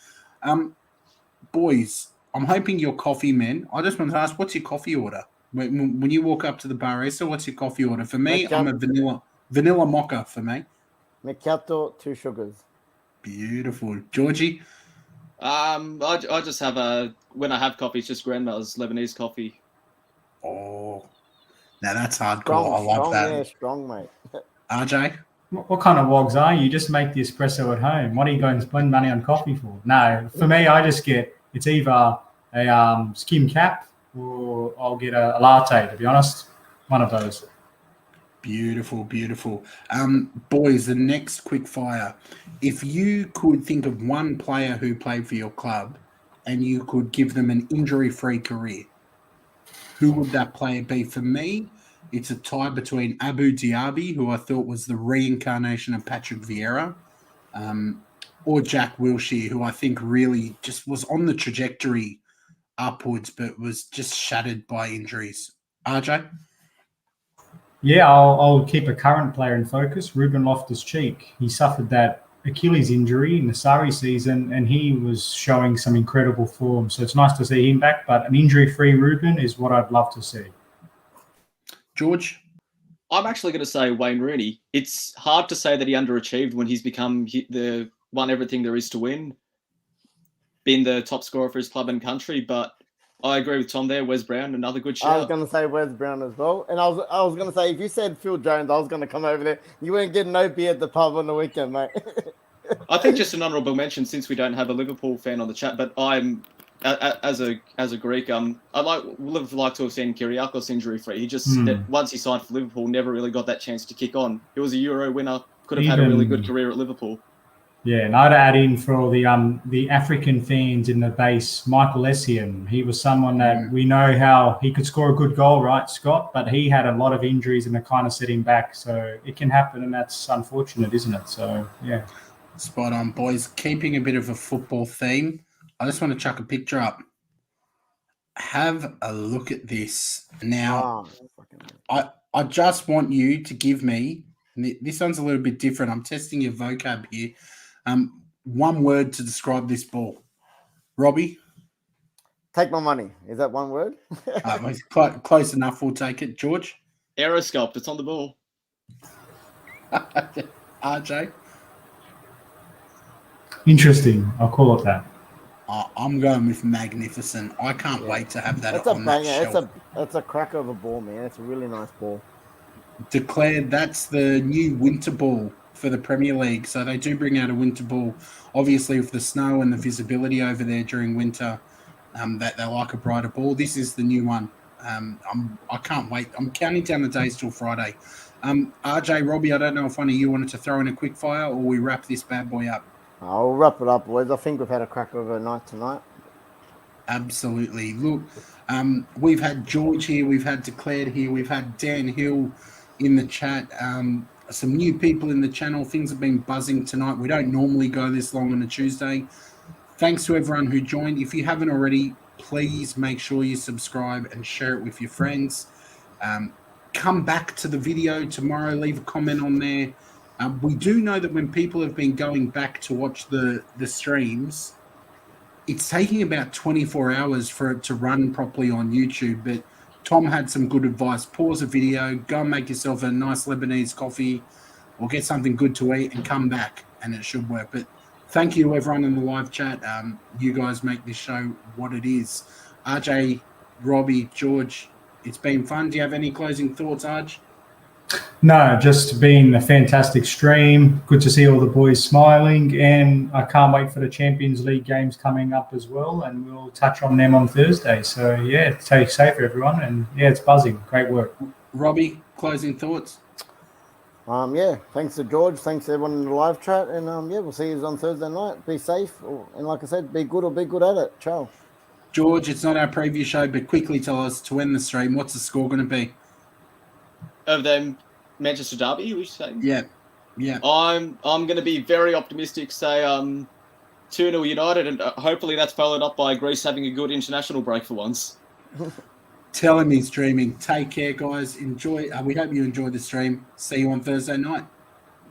Boys, I'm hoping you're coffee men. I just want to ask, what's your coffee order? When you walk up to the barista, what's your coffee order? For me, I'm a vanilla mocha for me. Macchiato, 2 sugars. Beautiful. Georgie? I just have when I have coffee, it's just grandma's Lebanese coffee. Oh, now that's hardcore. I love that. Yeah, strong, mate. RJ? What kind of wogs are you? Just make the espresso at home. What are you going to spend money on coffee for? No, for me, I just it's either a skim cap or I'll get a latte, to be honest. One of those. Beautiful, beautiful. Boys, the next quick fire. If you could think of one player who played for your club and you could give them an injury-free career, who would that player be? For me, it's a tie between Abu Diaby, who I thought was the reincarnation of Patrick Vieira, or Jack Wilshere, who I think really just was on the trajectory upwards, but was just shattered by injuries. RJ? Yeah, I'll keep a current player in focus, Ruben Loftus-Cheek. He suffered that Achilles injury in the Sarri season, and he was showing some incredible form. So it's nice to see him back, but an injury-free Ruben is what I'd love to see. George? I'm actually going to say Wayne Rooney. It's hard to say that he underachieved when he's become the won everything there is to win, been the top scorer for his club and country, but I agree with Tom there. Wes Brown, another good shout. I was going to say Wes Brown as well. And I was going to say, if you said Phil Jones, I was going to come over there. You weren't getting no beer at the pub on the weekend, mate. I think just an honourable mention, since we don't have a Liverpool fan on the chat, but I'm, as a Greek, would have liked to have seen Kyriakos injury-free. He just, once he signed for Liverpool, never really got that chance to kick on. He was a Euro winner, could have had a really good career at Liverpool. Yeah, and I'd add in for the African fans in the base, Michael Essien. He was someone that we know how he could score a good goal, right, Scott? But he had a lot of injuries and it kind of set him back. So it can happen, and that's unfortunate, isn't it? So, yeah. Spot on, boys. Keeping a bit of a football theme, I just want to chuck a picture up. Have a look at this. Now, I just want you to give me, this one's a little bit different. I'm testing your vocab here. One word to describe this ball. Robbie? Take my money. Is that one word? Close enough. We'll take it. George? Aerosculpt. It's on the ball. RJ? Interesting. I'll call it that. I'm going with magnificent. I can't wait to have that on that shelf. That's a cracker of a ball, man. It's a really nice ball. Declared that's the new winter ball for the Premier League. So they do bring out a winter ball, obviously with the snow and the visibility over there during winter, that they like a brighter ball. This is the new one. I can't wait. I'm counting down the days till Friday. RJ, Robbie, I don't know if one of you wanted to throw in a quick fire or we wrap this bad boy up. I'll wrap it up, boys. I think we've had a cracker of a night tonight. Absolutely. Look, we've had George here, we've had Declared here, we've had Dan Hill in the chat, some new people in the channel. Things have been buzzing tonight. We don't normally go this long on a Tuesday. Thanks to everyone who joined. If you haven't already, please make sure you subscribe and share it with your friends. Come back to the video tomorrow, leave a comment on there. We do know that when people have been going back to watch the streams, it's taking about 24 hours for it to run properly on YouTube. But Tom had some good advice. Pause the video, go and make yourself a nice Lebanese coffee or get something good to eat and come back, and it should work. But thank you to everyone in the live chat. You guys make this show what it is. RJ, Robbie, George, it's been fun. Do you have any closing thoughts, Arj? No, just been a fantastic stream. Good to see all the boys smiling, and I can't wait for the Champions League games coming up as well, and we'll touch on them on Thursday. So, yeah, stay safe, everyone, and, yeah, it's buzzing. Great work. Robbie, closing thoughts? Yeah, thanks to George. Thanks to everyone in the live chat, and, yeah, we'll see you on Thursday night. Be safe, and like I said, be good or be good at it. Ciao. George, it's not our preview show, but quickly tell us to end the stream. What's the score going to be? Of them, Manchester Derby, you saying? Yeah. I'm going to be very optimistic, say 2-0 United, and hopefully that's followed up by Greece having a good international break for once. Tell him he's streaming. Take care, guys. Enjoy. We hope you enjoyed the stream. See you on Thursday night.